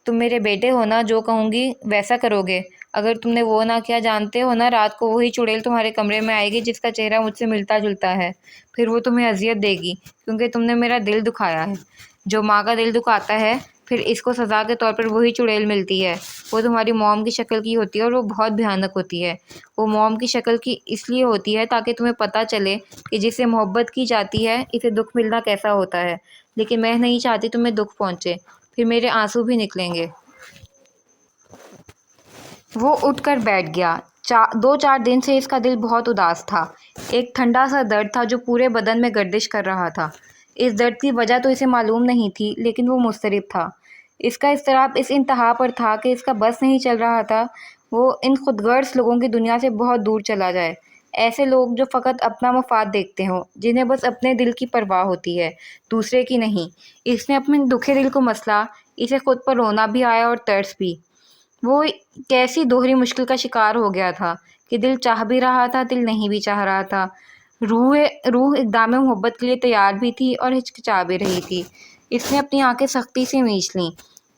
तुम मेरे बेटे हो ना, जो कहूँगी वैसा करोगे। अगर तुमने वो ना किया, जानते हो ना, रात को वही चुड़ैल तुम्हारे कमरे में आएगी जिसका चेहरा मुझसे मिलता जुलता है। फिर वो तुम्हें अजियत देगी क्योंकि तुमने मेरा दिल दुखाया है। जो माँ का दिल दुखाता है, फिर इसको सज़ा के तौर पर वही चुड़ैल मिलती है। वो तुम्हारी मॉम की शक्ल की होती है और वो बहुत भयानक होती है। वो मॉम की शक्ल की इसलिए होती है ताकि तुम्हें पता चले कि जिसे मोहब्बत की जाती है इसे दुख मिलना कैसा होता है। लेकिन मैं नहीं चाहती तुम्हें दुख पहुँचे, फिर मेरे आंसू भी निकलेंगे। वो उठकर बैठ गया। 2-4 दिन से इसका दिल बहुत उदास था। एक ठंडा सा दर्द था जो पूरे बदन में गर्दिश कर रहा था। इस दर्द की वजह तो इसे मालूम नहीं थी, लेकिन वो मुस्तरिब था। इसका इज़्तिराब इस इंतहा पर था कि इसका बस नहीं चल रहा था वो इन खुदगर्ज़ लोगों की दुनिया से बहुत दूर चला जाए। ऐसे लोग जो फ़कत अपना मफ़ाद देखते हों, जिन्हें बस अपने दिल की परवाह होती है, दूसरे की नहीं। इसने अपने दुखे दिल को मसला। इसे खुद पर रोना भी आया और तरस भी। वो कैसी दोहरी मुश्किल का शिकार हो गया था कि दिल चाह भी रहा था, दिल नहीं भी चाह रहा था। रूह इक़दाम मोहब्बत के लिए तैयार भी थी और हिचकिचा भी रही थी। इसने अपनी आंखें सख्ती से मींच लीं।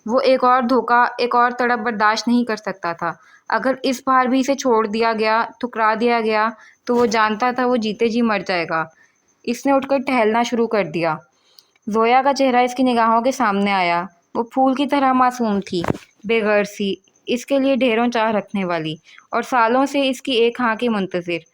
वो एक और धोखा, एक और तड़प बर्दाश्त नहीं कर सकता था। अगर इस बार भी इसे छोड़ दिया गया, ठुकरा दिया गया, तो वो जानता था वो जीते जी मर जाएगा। इसने उठकर टहलना शुरू कर दिया। ज़ोया का चेहरा इसकी निगाहों के सामने आया। वो फूल की तरह मासूम थी, बेगर्ज सी, इसके लिए ढेरों चाह रखने वाली, और सालों से इसकी एक हाँ की मुंतज़िर।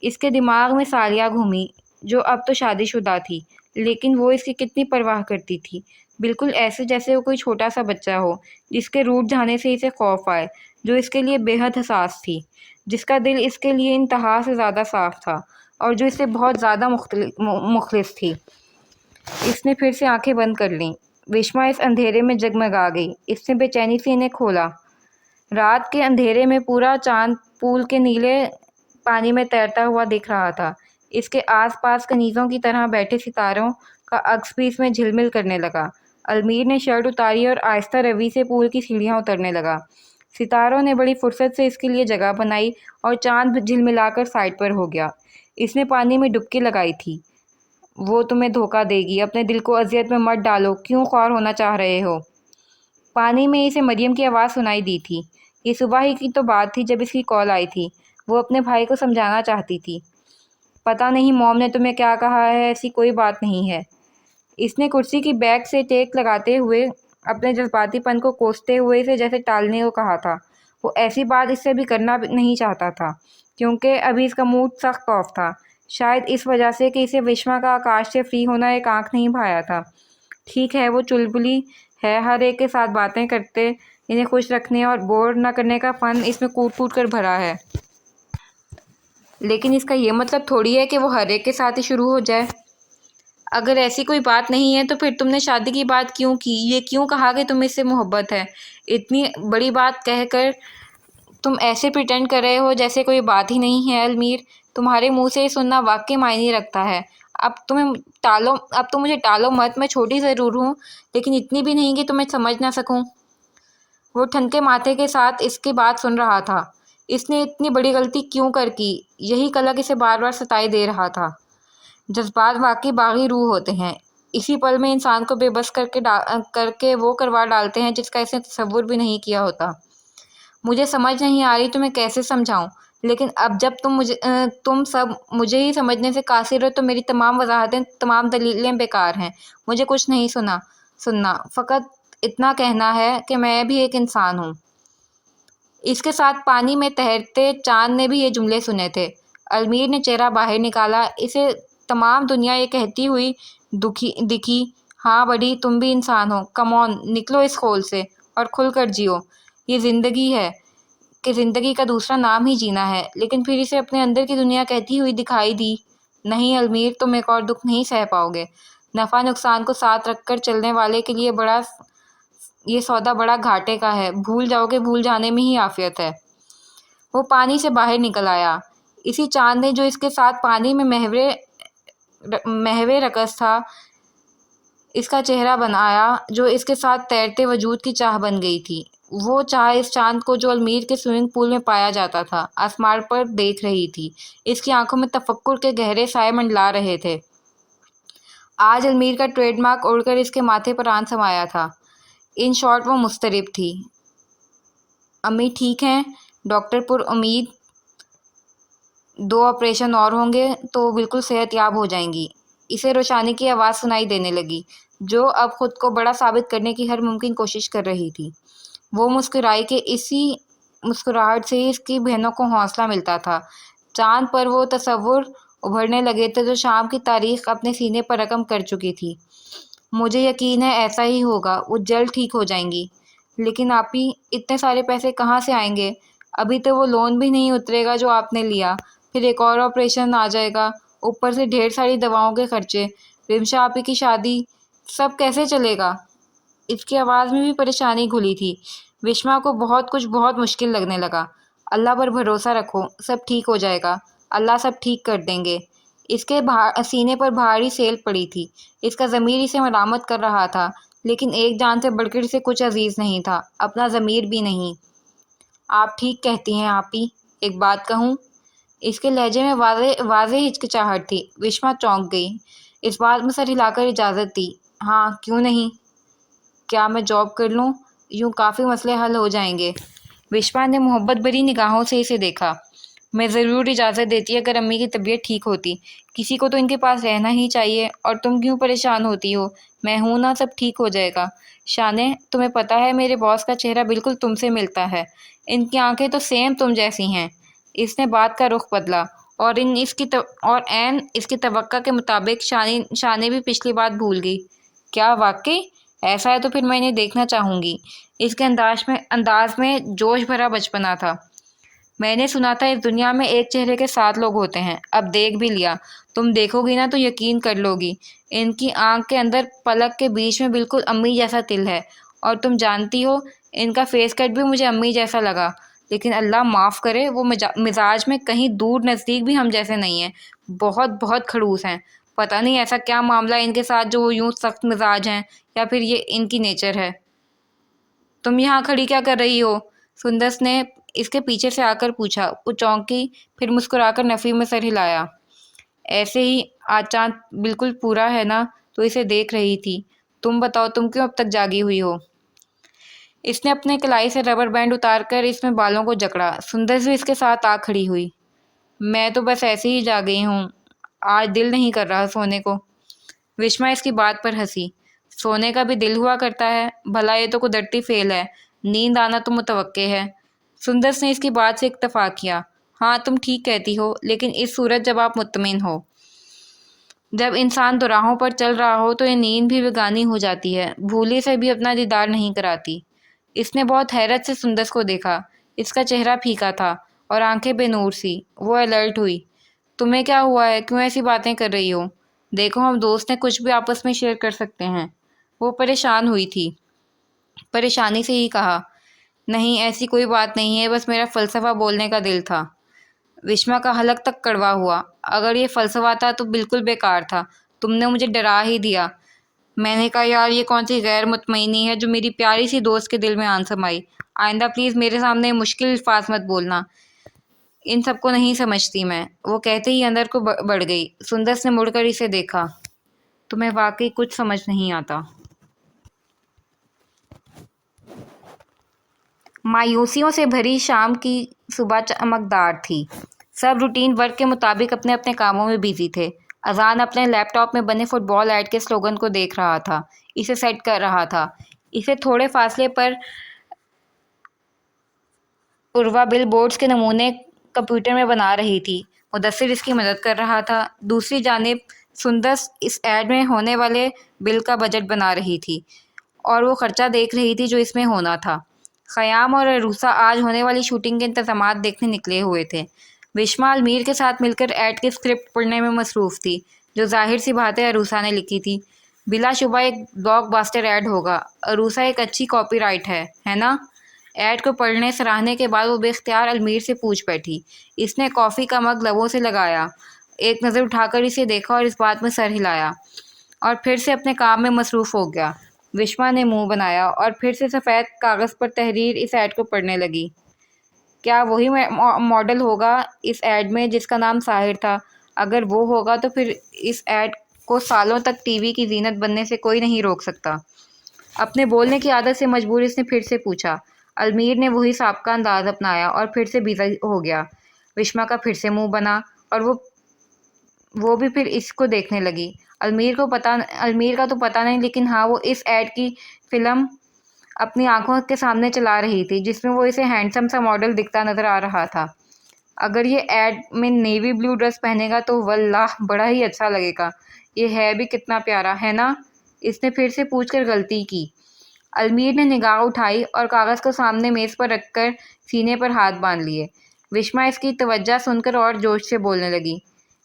इसके दिमाग में सालिया घूमी, जो अब तो शादीशुदा थी, लेकिन वो इसकी कितनी परवाह करती थी। बिल्कुल ऐसे जैसे वो कोई छोटा सा बच्चा हो, जिसके रूठ जाने से इसे खौफ आए, जो इसके लिए बेहद हसास थी, जिसका दिल इसके लिए इंतहा से ज़्यादा साफ़ था, और जो इससे बहुत ज़्यादा मुखलिस थी। इसने फिर से आंखें बंद कर लीं। विस्मा इस अंधेरे में जगमगा गई। इसने बेचैनी से इन्हें खोला। रात के अंधेरे में पूरा चांद पूल के नीले पानी में तैरता हुआ दिख रहा था। इसके आसपास कनीज़ों की तरह बैठे सितारों का अक्स भी इसमें झिलमिल करने लगा। अलमीर ने शर्ट उतारी और आहिस्ता रवि से पूल की सीढ़ियाँ उतरने लगा। सितारों ने बड़ी फुर्सत से इसके लिए जगह बनाई और चांद झिलमिलाकर साइड पर हो गया। इसने पानी में डुबकी लगाई थी। वो तुम्हें धोखा देगी, अपने दिल को अजियत में मत डालो, क्यों ख्वार होना चाह रहे हो? पानी में इसे मरियम की आवाज़ सुनाई दी थी। ये सुबह ही की तो बात थी जब इसकी कॉल आई थी। वो अपने भाई को समझाना चाहती थी। पता नहीं मॉम ने तुम्हें क्या कहा है, ऐसी कोई बात नहीं है। इसने कुर्सी की बैक से टेक लगाते हुए अपने जज्बातीपन को कोसते हुए इसे जैसे टालने को कहा था। वो ऐसी बात इससे भी करना नहीं चाहता था, क्योंकि अभी इसका मूड सख्त ऑफ था। शायद इस वजह से कि इसे विश्वा का आकाश से फ्री होना एक आंख नहीं भाया था। ठीक है, वो चुलबुली है, हर एक के साथ बातें करते, इन्हें खुश रखने और बोर न करने का फ़न इसमें कूट कूट कर भरा है। लेकिन इसका ये मतलब थोड़ी है कि वो हर एक के साथ ही शुरू हो जाए। अगर ऐसी कोई बात नहीं है तो फिर तुमने शादी की बात क्यों की? ये क्यों कहा कि तुम्हें इससे मोहब्बत है? इतनी बड़ी बात कहकर तुम ऐसे प्रिटेंड कर रहे हो जैसे कोई बात ही नहीं है। अलमीर, तुम्हारे मुंह से ये सुनना वाकई मायने रखता है। अब तुम मुझे टालो मत, मैं छोटी ज़रूर हूँ, लेकिन इतनी भी नहीं कि तुम्हें समझ ना सकूँ। वो ठनके माथे के साथ इसकी बात सुन रहा था। इसने इतनी बड़ी गलती क्यों कर की? यही कलक इसे बार बार सताए दे रहा था। जज्बात वाकई बागी रूह होते हैं। इसी पल में इंसान को बेबस करके वो करवा डालते हैं जिसका इसने तसव्वुर भी नहीं किया होता। मुझे समझ नहीं आ रही तुम्हें कैसे समझाऊं, लेकिन अब जब तुम सब मुझे ही समझने से कासिर हो तो मेरी तमाम वजाहतें, तमाम दलीलें बेकार हैं। मुझे कुछ नहीं सुनना, फ़कत इतना कहना है कि मैं भी एक इंसान हूँ। इसके साथ पानी में तैरते चांद ने भी ये जुमले सुने थे। अलमीर ने चेहरा बाहर निकाला। इसे तमाम दुनिया ये कहती हुई दुखी दिखी, हाँ बड़ी, तुम भी इंसान हो। कम ऑन, निकलो इस खोल से और खुल कर जियो। ये ज़िंदगी है कि ज़िंदगी का दूसरा नाम ही जीना है। लेकिन फिर इसे अपने अंदर की दुनिया कहती हुई दिखाई दी, नहीं अलमीर, तुम एक और दुख नहीं सह पाओगे। नफ़ा नुकसान को साथ रखकर चलने वाले के लिए ये सौदा बड़ा घाटे का है। भूल जाओगे, भूल जाने में ही आफियत है। वो पानी से बाहर निकल आया। इसी चांद ने जो इसके साथ पानी में महवे रकस था, इसका चेहरा बनाया, जो इसके साथ तैरते वजूद की चाह बन गई थी। वो चाह इस चांद को जो अलमीर के स्विमिंग पूल में पाया जाता था, आसमान पर देख रही थी। इसकी आंखों में तफक्कुर के गहरे साए मंडला रहे थे। आज अलमीर का ट्रेडमार्क उड़कर इसके माथे पर आन समाया था। इन शॉर्ट वो मुस्तरिब थी। अम्मी ठीक हैं? डॉक्टर पुरउम्मीद, 2 ऑपरेशन और होंगे तो बिल्कुल सेहतयाब हो जाएंगी। इसे रोशानी की आवाज़ सुनाई देने लगी, जो अब खुद को बड़ा साबित करने की हर मुमकिन कोशिश कर रही थी। वो मुस्कुराई कि इसी मुस्कुराहट से ही इसकी बहनों को हौसला मिलता था। चांद पर वो तसव्वुर उभरने लगे थे जो शाम की तारीख अपने सीने पर रकम कर चुकी थी। मुझे यकीन है ऐसा ही होगा, वो जल्द ठीक हो जाएंगी। लेकिन आपी, इतने सारे पैसे कहाँ से आएंगे? अभी तो वो लोन भी नहीं उतरेगा जो आपने लिया, फिर एक और ऑपरेशन आ जाएगा, ऊपर से ढेर सारी दवाओं के खर्चे, रिमशा आपी की शादी, सब कैसे चलेगा? इसकी आवाज़ में भी परेशानी घुली थी। विश्वा को बहुत मुश्किल लगने लगा। अल्लाह पर भरोसा रखो, सब ठीक हो जाएगा, अल्लाह सब ठीक कर देंगे। इसके सीने पर भारी सेल पड़ी थी। इसका ज़मीर इसे मलामत कर रहा था, लेकिन एक जान से बढ़कर इसे कुछ अजीज़ नहीं था, अपना ज़मीर भी नहीं। आप ठीक कहती हैं आपी, एक बात कहूँ? इसके लहजे में वाज़े हिचकिचाहट थी। विश्वा चौंक गई। इस बात में सर हिलाकर इजाज़त दी। हाँ, क्यों नहीं? क्या मैं जॉब कर लूँ? यूँ काफ़ी मसले हल हो जाएंगे। विश्वा ने मोहब्बत भरी निगाहों से इसे देखा। मैं ज़रूर इजाज़त देती अगर अम्मी की तबीयत ठीक होती। किसी को तो इनके पास रहना ही चाहिए, और तुम क्यों परेशान होती हो? मैं हूँ ना, सब ठीक हो जाएगा। शाने, तुम्हें पता है मेरे बॉस का चेहरा बिल्कुल तुमसे मिलता है। इनकी आंखें तो सेम तुम जैसी हैं। इसने बात का रुख बदला, और ऐन इसकी तवक्का के मुताबिक शाने भी पिछली बात भूल गई। क्या वाकई? ऐसा है तो फिर मैं इन्हें देखना चाहूँगी। इसके अंदाज में जोश भरा बचपना था। मैंने सुना था इस दुनिया में एक चेहरे के 7 लोग होते हैं। अब देख भी लिया। तुम देखोगी ना तो यकीन कर लोगी। इनकी आंख के अंदर पलक के बीच में बिल्कुल अम्मी जैसा तिल है। और तुम जानती हो, इनका फेस कट भी मुझे अम्मी जैसा लगा। लेकिन अल्लाह माफ़ करे, वो मिजाज में कहीं दूर नज़दीक भी हम जैसे नहीं हैं। बहुत खड़ूस हैं। पता नहीं ऐसा क्या मामला है इनके साथ जो वो यूँ सख्त मिजाज हैं, या फिर ये इनकी नेचर है। तुम यहाँ खड़ी क्या कर रही हो? सुंदस ने इसके पीछे से आकर पूछा। वो चौंकी, फिर मुस्कुराकर नफ़ी में सर हिलाया। ऐसे ही, आज चाँद बिल्कुल पूरा है ना, तो इसे देख रही थी। तुम बताओ, तुम क्यों अब तक जागी हुई हो? इसने अपने कलाई से रबर बैंड उतारकर इसमें बालों को जकड़ा। सुंदस भी इसके साथ आ खड़ी हुई। मैं तो बस ऐसे ही जा गई हूँ, आज दिल नहीं कर रहा सोने को। विश्वा इसकी बात पर हंसी। सोने का भी दिल हुआ करता है? भला ये तो कुदरती फेल है, नींद आना तो मुतवक्के है। सुंदर ने इसकी बात से इत्तेफाक किया। हाँ, तुम ठीक कहती हो, लेकिन इस सूरत जब आप मुत्तमिन हो। जब इंसान दोराहों पर चल रहा हो तो ये नींद भी बेगानी हो जाती है, भूले से भी अपना दीदार नहीं कराती। इसने बहुत हैरत से सुंदर को देखा। इसका चेहरा फीका था और आंखें बेनूर सी। वो अलर्ट हुई। तुम्हें क्या हुआ है? क्यों ऐसी बातें कर रही हो? देखो, हम दोस्त हैं, कुछ भी आपस में शेयर कर सकते हैं। वो परेशान हुई थी। परेशानी से ही कहा, नहीं ऐसी कोई बात नहीं है, बस मेरा फ़लसफ़ा बोलने का दिल था। विस्मा का हलक तक कड़वा हुआ। अगर ये फ़लसफ़ा था तो बिल्कुल बेकार था। तुमने मुझे डरा ही दिया। मैंने कहा, यार ये कौन सी गैर मुतमईनी है जो मेरी प्यारी सी दोस्त के दिल में आन समाई। आइंदा प्लीज़ मेरे सामने मुश्किल अल्फाज मत बोलना। इन सबको नहीं समझती मैं। वो कहते ही अंदर को बढ़ गई। सुंदर ने मुड़कर इसे देखा। तुम्हें वाकई कुछ समझ नहीं आता। मायूसियों से भरी शाम की सुबह चमकदार थी। सब रूटीन वर्क के मुताबिक अपने अपने कामों में बिजी थे। अजान अपने लैपटॉप में बने फुटबॉल ऐड के स्लोगन को देख रहा था। इसे सेट कर रहा था। इसे थोड़े फासले पर उर्वा बिल बोर्ड्स के नमूने कंप्यूटर में बना रही थी। मुदस्सिर इसकी मदद कर रहा था। दूसरी जानिब सुंदर इस ऐड में होने वाले बिल का बजट बना रही थी और वो खर्चा देख रही थी जो इसमें होना था। ख़याम और अरूसा आज होने वाली शूटिंग के इंतज़ामात देखने निकले हुए थे। विस्मा अलमीर के साथ मिलकर ऐड की स्क्रिप्ट पढ़ने में मसरूफ़ थी, जो ज़ाहिर सी बात है अरूसा ने लिखी थी। बिलाशुबा एक ब्लॉकबस्टर ऐड होगा। अरूसा एक अच्छी कॉपीराइट है ना? ऐड को पढ़ने सराहने के बाद वो बेख्तियार अलमीर से पूछ बैठी। इसने कॉफ़ी का मग लबों से लगाया, एक नज़र उठाकर इसे देखा और इस बात में सर हिलाया और फिर से अपने काम में मसरूफ़ हो गया। विस्मा ने मुंह बनाया और फिर से सफ़ेद कागज़ पर तहरीर इस ऐड को पढ़ने लगी। क्या वही मॉडल होगा इस ऐड में जिसका नाम साहिर था? अगर वो होगा तो फिर इस ऐड को सालों तक टीवी की जीनत बनने से कोई नहीं रोक सकता। अपने बोलने की आदत से मजबूर इसने फिर से पूछा। अलमीर ने वही साबका अंदाज अपनाया और फिर से बिज़ी हो गया। विस्मा का फिर से मुंह बना और वो भी फिर इसको देखने लगी। अलमीर का तो पता नहीं, लेकिन हाँ, वो इस ऐड की फ़िल्म अपनी आंखों के सामने चला रही थी, जिसमें वो इसे हैंडसम सा मॉडल दिखता नज़र आ रहा था। अगर ये ऐड में नेवी ब्लू ड्रेस पहनेगा तो वल्लाह बड़ा ही अच्छा लगेगा। ये है भी कितना प्यारा, है ना? इसने फिर से पूछकर गलती की। अलमीर ने निगाह उठाई और कागज़ को सामने मेज़ पर रखकर सीने पर हाथ बांध लिए। विस्मा इसकी तवज्जो सुनकर और जोश से बोलने लगी।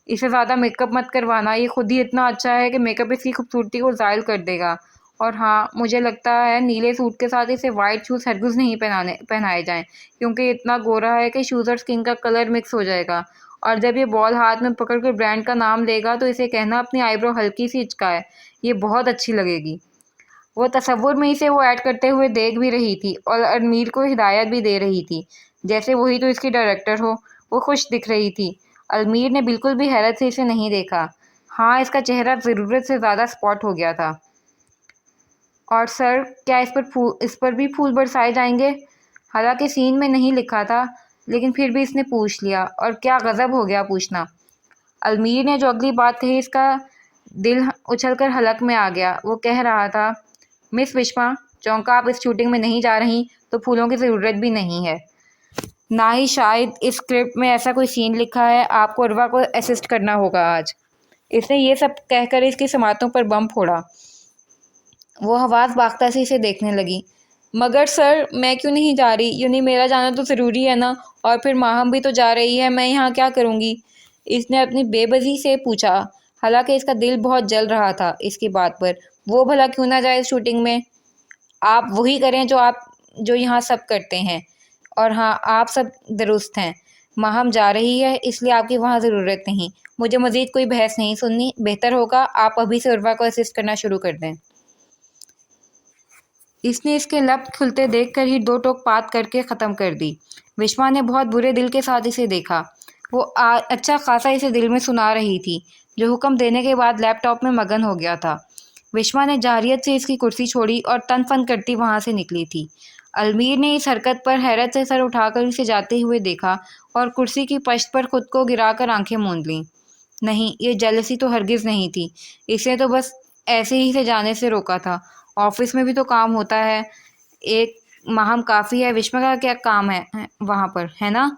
इसे ज़्यादा मेकअप मत करवाना, ये खुद ही इतना अच्छा है कि मेकअप इसकी खूबसूरती को ज़ायल कर देगा। और हाँ, मुझे लगता है नीले सूट के साथ इसे वाइट शूज़ हरगिज़ नहीं पहनाए जाएं, क्योंकि ये इतना गोरा है कि शूज़ और स्किन का कलर मिक्स हो जाएगा। और जब ये बॉल हाथ में पकड़कर ब्रांड का नाम लेगा तो इसे कहना अपनी आईब्रो हल्की सी इचकाए, ये बहुत अच्छी लगेगी। वो तसव्वुर में इसे वो ऐड करते हुए देख भी रही थी और अमीर को हिदायत भी दे रही थी, जैसे वही तो इसकी डायरेक्टर हो। वो खुश दिख रही थी। अलमीर ने बिल्कुल भी हैरत से इसे नहीं देखा। हाँ, इसका चेहरा ज़रूरत से ज़्यादा स्पॉट हो गया था। और सर, क्या इस पर भी फूल बरसाए जाएंगे? हालांकि सीन में नहीं लिखा था, लेकिन फिर भी इसने पूछ लिया, और क्या गज़ब हो गया पूछना। अलमीर ने जो अगली बात कही, इसका दिल उछलकर हलक में आ गया। वो कह रहा था, मिस विस्मा, चौंका आप इस शूटिंग में नहीं जा रही तो फूलों की ज़रूरत भी नहीं है। ना ही शायद इस स्क्रिप्ट में ऐसा कोई सीन लिखा है। आपको उर्वा को असिस्ट करना होगा आज। इसने ये सब कहकर इसकी समातों पर बम फोड़ा। वो हवास बाख्ता से इसे देखने लगी। मगर सर, मैं क्यों नहीं जा रही? यूँ मेरा जाना तो ज़रूरी है ना, और फिर माहम भी तो जा रही है, मैं यहाँ क्या करूँगी? इसने अपनी बेबसी से पूछा। हालांकि इसका दिल बहुत जल रहा था इसकी बात पर। वो भला क्यों ना जाए इस शूटिंग में? आप वही करें जो यहाँ सब करते हैं। और हाँ, आप सब दुरुस्त हैं। माहम जा रही है, इसलिए आपकी वहाँ ज़रूरत नहीं। मुझे मज़ीद कोई बहस नहीं सुननी। बेहतर होगा आप अभी से उर्वा को असिस्ट करना शुरू कर दें। इसने इसके लब खुलते देखकर ही दो टोक बात करके ख़त्म कर दी। विस्मा ने बहुत बुरे दिल के साथ इसे देखा। वो अच्छा खासा इसे दिल में सुना रही थी, जो हुक्म देने के बाद लैपटॉप में मगन हो गया था। विस्मा ने जारियत से इसकी कुर्सी छोड़ी और तन फन करती वहाँ से निकली थी। अलमीर ने इस हरकत पर हैरत से सर उठाकर इसे जाते हुए देखा और कुर्सी की पश्त पर खुद को गिराकर आंखें मूंद लीं। नहीं, ये जेलसी तो हरगिज़ नहीं थी। इसने तो बस ऐसे ही से जाने से रोका था। ऑफिस में भी तो काम होता है। एक माहम काफ़ी है, विश्वा का क्या काम है वहाँ पर, है ना।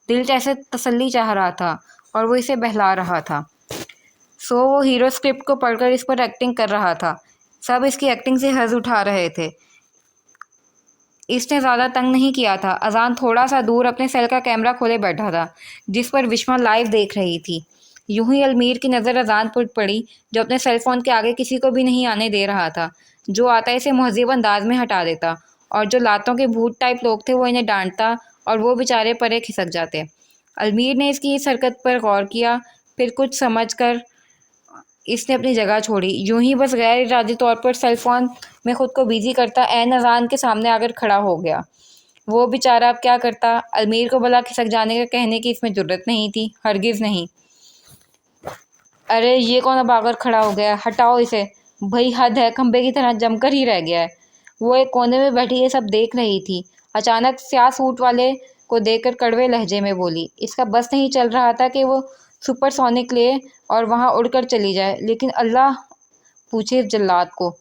दिल जैसे तसल्ली चाह रहा था और वो इसे बहला रहा था। वो हीरो स्क्रिप्ट को पढ़कर इस पर एक्टिंग कर रहा था। सब इसकी एक्टिंग से हंस उठा रहे थे। इसने ज़्यादा तंग नहीं किया था। अजान थोड़ा सा दूर अपने सेल का कैमरा खोले बैठा था, जिस पर विश्वा लाइव देख रही थी। यूं ही अलमीर की नज़र अजान पर पड़ी, जो अपने सेल फोन के आगे किसी को भी नहीं आने दे रहा था। जो आता इसे महज़ीब अंदाज में हटा देता, और जो लातों के भूत टाइप लोग थे वो इन्हें डांटता और वो बेचारे परे खिसक जाते। अलमीर ने इसकी इस हरकत पर गौर किया, फिर कुछ समझ कर इसने अपनी जगह छोड़ी। यूं ही बस गैर इरादी तौर पर सेलफोन में खुद को बिजी करता ऐन अजान के सामने आकर खड़ा हो गया। वो बेचारा अब क्या करता। अलमीर को भला खिसक जाने का कहने की इसमें जुर्रत नहीं थी, हरगिज़ नहीं। अरे ये कौन अब आकर खड़ा हो गया, हटाओ इसे। भाई हद है, खंबे की तरह जमकर ही रह गया है। वो एक कोने में बैठी ये सब देख रही थी। अचानक स्याह सूट वाले को देखकर कड़वे लहजे में बोली। इसका बस नहीं चल रहा था कि वो सुपरसोनिक ले और वहाँ उड़कर चली जाए, लेकिन अल्लाह पूछे इस जल्लाद को।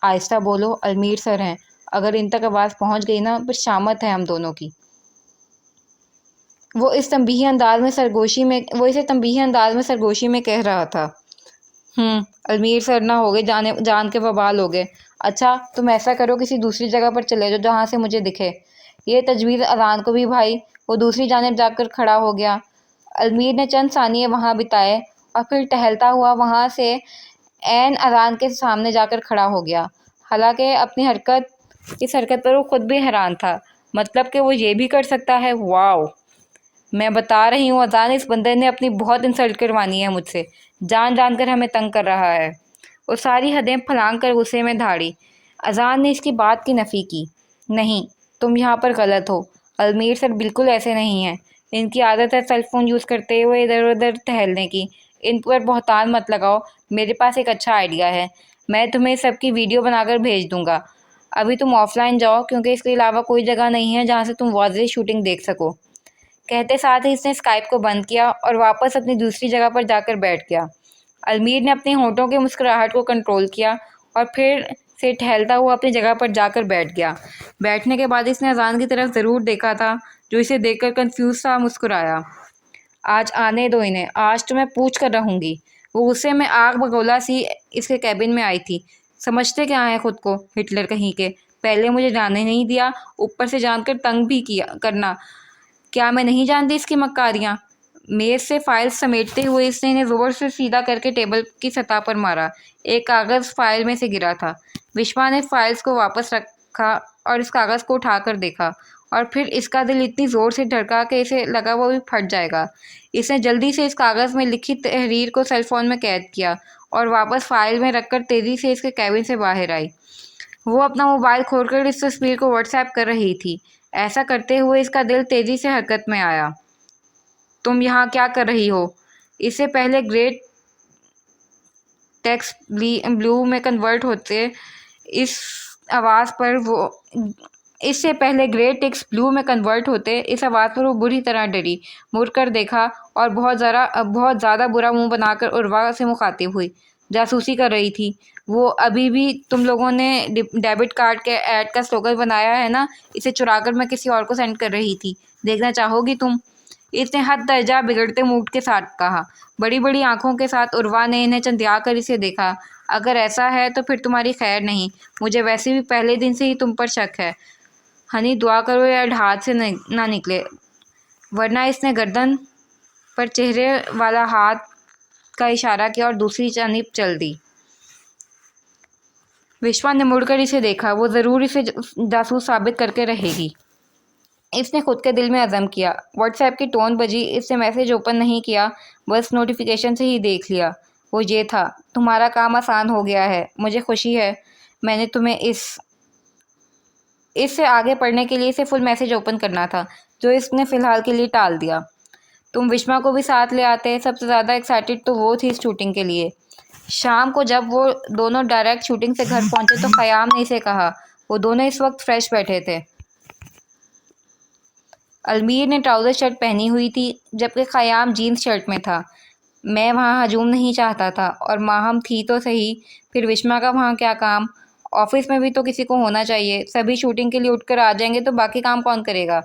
आहिस्ता बोलो, अलमीर सर हैं, अगर इन तक आवाज़ पहुँच गई ना, फिर शामत है हम दोनों की। वो इसे तंबीही अंदाज में सरगोशी में कह रहा था। अलमीर सर ना हो गए, जान के बवाल हो गए। अच्छा तुम ऐसा करो, किसी दूसरी जगह पर चले जाओ जहाँ से मुझे दिखे। ये तजवीज़ अजान को भी भाई। वो दूसरी जानिब जाकर खड़ा हो गया। अलमीर ने चंद सानिये वहाँ बिताए और फिर टहलता हुआ वहाँ से ऐन अजान के सामने जाकर खड़ा हो गया। हालांकि इस हरकत पर वो खुद भी हैरान था। मतलब कि वो ये भी कर सकता है। वाओ, मैं बता रही हूँ अजान, इस बंदे ने अपनी बहुत इंसल्ट करवानी है मुझसे। जान जान कर हमें तंग कर रहा है। वो सारी हदें फलांग कर गुस्से में धाड़ी। अजान ने इसकी बात की नफ़ी की। नहीं, तुम यहाँ पर गलत हो। अलमीर सर बिल्कुल ऐसे नहीं हैं। इनकी आदत है सेलफोन यूज़ करते हुए इधर उधर टहलने की। इन पर बहुतान मत लगाओ। मेरे पास एक अच्छा आइडिया है, मैं तुम्हें सबकी वीडियो बनाकर भेज दूँगा। अभी तुम ऑफलाइन जाओ, क्योंकि इसके अलावा कोई जगह नहीं है जहाँ से तुम वाज़ेह शूटिंग देख सको। कहते साथ ही इसने स्काइप को बंद किया और वापस अपनी दूसरी जगह पर जाकर बैठ गया। अलमीर ने अपने होठों की मुस्कुराहट को कंट्रोल किया और फिर से टहलता हुआ अपनी जगह पर जाकर बैठ गया। बैठने के बाद इसने अजान की तरफ ज़रूर देखा था, जो इसे देखकर कंफ्यूज सा मुस्कुराया। आज आने दो इन्हें, आज तो मैं पूछ कर रहूँगी। वो गुस्से में आग बगोला सी इसके कैबिन में आई थी। समझते क्या है खुद को, हिटलर कहीं के। पहले मुझे जाने नहीं दिया, ऊपर से जानकर तंग भी किया करना। क्या मैं नहीं जानती इसकी मक्कारियाँ। मेज़ से फाइल्स समेटते हुए इसने इन्हें ज़ोर से सीधा करके टेबल की सतह पर मारा। एक कागज़ फाइल में से गिरा था। विश्वा ने फाइल्स को वापस रखा और इस कागज़ को उठाकर देखा, और फिर इसका दिल इतनी ज़ोर से धड़का कि इसे लगा वो भी फट जाएगा। इसने जल्दी से इस कागज़ में लिखी तहरीर को सेलफोन में कैद किया और वापस फाइल में रखकर तेज़ी से इसके कैबिन से बाहर आई। वो अपना मोबाइल खोलकर इस तस्वीर को व्हाट्सएप कर रही थी। ऐसा करते हुए इसका दिल तेज़ी से हरकत में आया। तुम यहाँ क्या कर रही हो? इससे पहले ग्रेट टेक्स्ट ब्लू में कन्वर्ट होते इस आवाज़ पर वो बुरी तरह डरी। मुड़कर देखा और बहुत ज़्यादा बुरा मुंह बनाकर उर्वा से मुखातिब हुई। जासूसी कर रही थी वो। अभी भी तुम लोगों ने डेबिट कार्ड के ऐड का स्लोगन बनाया है ना, इसे चुराकर मैं किसी और को सेंड कर रही थी। देखना चाहोगी तुम? इसने हद दर्जा बिगड़ते मूड के साथ कहा। बड़ी बड़ी आंखों के साथ उर्वा ने इन्हें चंदिया कर इसे देखा। अगर ऐसा है तो फिर तुम्हारी खैर नहीं। मुझे वैसे भी पहले दिन से ही तुम पर शक है। हनी, दुआ करो ऐड हाथ से ना निकले, वरना। इसने गर्दन पर चेहरे वाला हाथ का इशारा किया और दूसरी जानिब चल दी। विश्वा ने मुड़कर इसे देखा। वो ज़रूर इसे जासूस साबित करके रहेगी। इसने खुद के दिल में अज़म किया। व्हाट्सएप की टोन बजी। इसने मैसेज ओपन नहीं किया, बस नोटिफिकेशन से ही देख लिया। वो ये था, तुम्हारा काम आसान हो गया है, मुझे खुशी है। मैंने तुम्हें इससे आगे पढ़ने के लिए इसे फुल मैसेज ओपन करना था, जो इसने फ़िलहाल के लिए टाल दिया। तुम विश्वा को भी साथ ले आते। सबसे ज़्यादा एक्साइटेड तो वो थी इस शूटिंग के लिए। शाम को जब वो दोनों डायरेक्ट शूटिंग से घर पहुंचे तो ख़याम ने इसे कहा। वो दोनों इस वक्त फ्रेश बैठे थे। अलमीर ने ट्राउज़र शर्ट पहनी हुई थी, जबकि ख़याम जीन्स शर्ट में था। मैं वहाँ हजूम नहीं चाहता था, और माहम थी तो सही, फिर विश्वा का वहाँ क्या काम। ऑफिस में भी तो किसी को होना चाहिए। सभी शूटिंग के लिए उठकर आ जाएंगे तो बाकी काम कौन करेगा?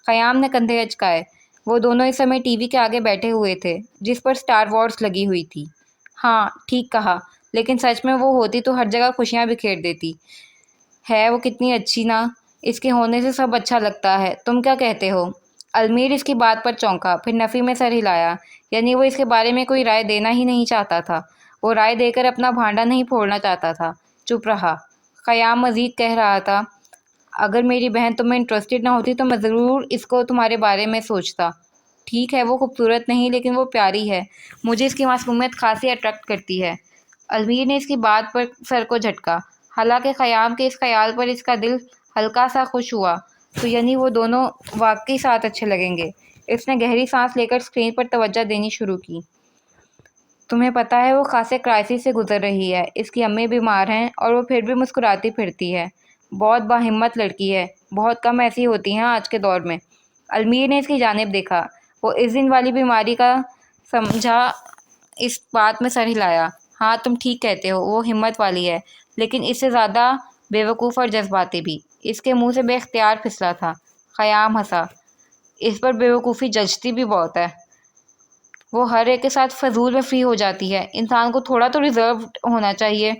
ख़याम ने कंधे अचकाए। वो दोनों इस समय टीवी के आगे बैठे हुए थे जिस पर स्टार वॉर्स लगी हुई थी। हाँ, ठीक कहा, लेकिन सच में वो होती तो हर जगह खुशियाँ बिखेर देती। है वो कितनी अच्छी ना, इसके होने से सब अच्छा लगता है। तुम क्या कहते हो? अलमीर इसकी बात पर चौंका, फिर नफ़ी में सर हिलाया। यानी वो इसके बारे में कोई राय देना ही नहीं चाहता था। वो राय देकर अपना भांडा नहीं फोड़ना चाहता था। चुप रहा। ख़याम मज़ीद कह रहा था, अगर मेरी बहन तुम्हें इंटरेस्टेड ना होती तो मैं ज़रूर इसको तुम्हारे बारे में सोचता। ठीक है, वो खूबसूरत नहीं लेकिन वो प्यारी है। मुझे इसकी मासूमियत खासी अट्रैक्ट करती है। अलमीर ने इसकी बात पर सर को झटका। हालांकि ख़याम के इस ख्याल पर इसका दिल हल्का सा खुश हुआ। तो यानी वो दोनों वाकई साथ अच्छे लगेंगे। इसने गहरी सांस लेकर स्क्रीन पर तवज्जो देनी शुरू की। तुम्हें पता है वो खासे क्राइसिस से गुजर रही है। इसकी अम्मी बीमार हैं और वो फिर भी मुस्कुराती फिरती है। बहुत बाहिम्मत लड़की है। बहुत कम ऐसी होती हैं आज के दौर में। अलमीर ने इसकी जानिब देखा। वो इस दिन वाली बीमारी का समझा, इस बात में सर हिलाया। हाँ, तुम ठीक कहते हो, वो हिम्मत वाली है, लेकिन इससे ज़्यादा बेवकूफ़ और जज्बाती भी। इसके मुंह से बेख्तियार फिसला था। ख़याम हंसा। इस पर बेवकूफ़ी जचती भी बहुत है। वो हर एक के साथ फजूल में फ्री हो जाती है। इंसान को थोड़ा तो रिजर्व होना चाहिए।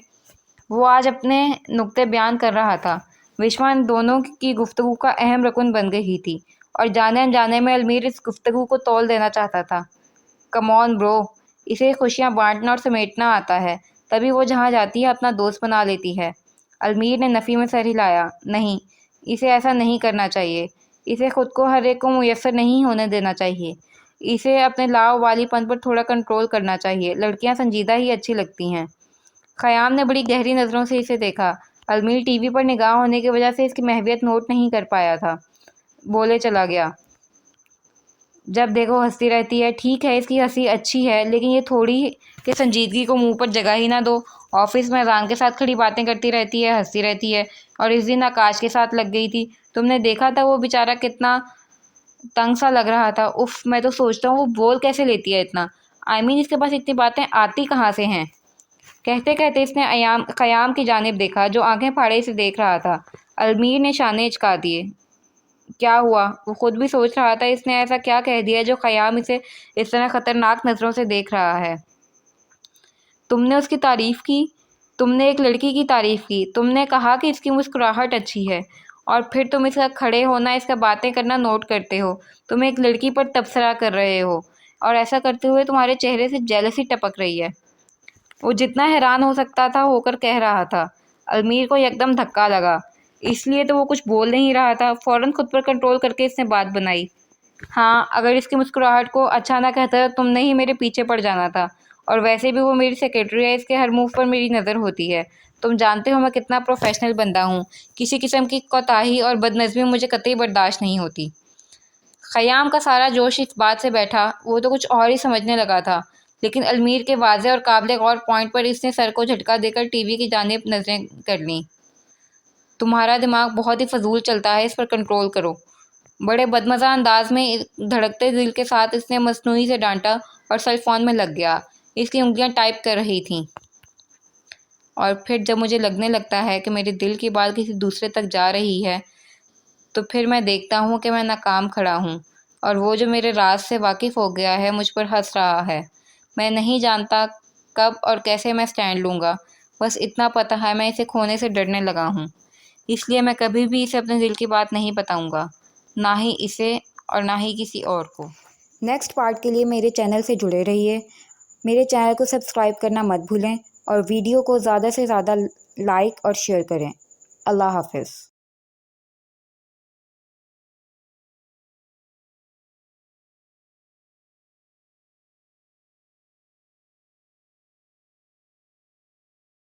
वो आज अपने नुक्ते बयान कर रहा था। विश्वा इन दोनों की गुफ्तगू का अहम रुकन बन गई थी और जाने अनजाने में अलमीर इस गुफ्तगू को तोल देना चाहता था। कम ऑन ब्रो, इसे खुशियाँ बांटना और समेटना आता है, तभी वो जहाँ जाती है अपना दोस्त बना लेती है। अलमीर ने नफ़ी में सर हिलाया। नहीं, इसे ऐसा नहीं करना चाहिए। इसे खुद को हर एक को मुयस्सर नहीं होने देना चाहिए। इसे अपने लाव वालीपन पर थोड़ा कंट्रोल करना चाहिए। लड़कियां संजीदा ही अच्छी लगती हैं। ख़याम ने बड़ी गहरी नज़रों से इसे देखा। अलमीर टीवी पर निगाह होने की वजह से इसकी महवियत नोट नहीं कर पाया था। बोले चला गया, जब देखो हंसती रहती है। ठीक है, इसकी हंसी अच्छी है, लेकिन ये थोड़ी कि संजीदगी को मुंह पर जगह ही ना दो। ऑफिस में अजान के साथ खड़ी बातें करती रहती है, हंसती रहती है, और इस दिन आकाश के साथ लग गई थी। तुमने देखा था वो बेचारा कितना तंग सा लग रहा था। उफ, मैं तो सोचता हूँ वो बोल कैसे लेती है इतना। इसके पास इतनी बातें आती कहाँ से हैं? कहते कहते इसने ख़याम की जानिब देखा जो आंखें फाड़े इसे देख रहा था। अलमीर ने शाने इचका दिए। क्या हुआ? वो खुद भी सोच रहा था इसने ऐसा क्या कह दिया जो ख़याम इसे इस तरह ख़तरनाक नज़रों से देख रहा है। तुमने उसकी तारीफ़ की। तुमने एक लड़की की तारीफ़ की। तुमने कहा कि इसकी मुस्कुराहट अच्छी है, और फिर तुम इसका खड़े होना, इसका बातें करना नोट करते हो। तुम एक लड़की पर तबसरा कर रहे हो, और ऐसा करते हुए तुम्हारे चेहरे से जेलसी टपक रही है। वो जितना हैरान हो सकता था होकर कह रहा था। अलमीर को एकदम धक्का लगा। इसलिए तो वो कुछ बोल नहीं रहा था। फ़ौरन खुद पर कंट्रोल करके इसने बात बनाई। हाँ, अगर इसकी मुस्कुराहट को अच्छा ना कहता तो तुमने ही मेरे पीछे पड़ जाना था। और वैसे भी वो मेरी सेक्रेटरी है, इसके हर मूव पर मेरी नज़र होती है। तुम जानते हो मैं कितना प्रोफेशनल बंदा हूँ। किसी किस्म की कोताही और बदनज़मी मुझे कतई बर्दाश्त नहीं होती। ख़याम का सारा जोश इस बात से बैठा। वो तो कुछ और ही समझने लगा था, लेकिन अलमीर के वाज़े और काबिल गौर पॉइंट पर इसने सर को झटका देकर टीवी की जानिब नज़रें कर लीं। तुम्हारा दिमाग बहुत ही फजूल चलता है, इस पर कंट्रोल करो। बड़े बदमज़ा अंदाज में धड़कते दिल के साथ इसने मसनूई से डांटा और सेल फ़ोन में लग गया। इसकी उंगलियां टाइप कर रही थीं। और फिर जब मुझे लगने लगता है कि मेरे दिल की बात किसी दूसरे तक जा रही है, तो फिर मैं देखता हूँ कि मैं नाकाम खड़ा हूँ, और वो जो मेरे राज से वाकिफ़ हो गया है मुझ पर हंस रहा है। मैं नहीं जानता कब और कैसे मैं स्टैंड लूँगा। बस इतना पता है मैं इसे खोने से डरने लगा हूँ। इसलिए मैं कभी भी इसे अपने दिल की बात नहीं बताऊँगा, ना ही इसे और ना ही किसी और को। नेक्स्ट पार्ट के लिए मेरे चैनल से जुड़े रहिए। मेरे चैनल को सब्सक्राइब करना मत भूलें, और वीडियो को ज़्यादा से ज़्यादा लाइक और शेयर करें। अल्लाह हाफ़िज़।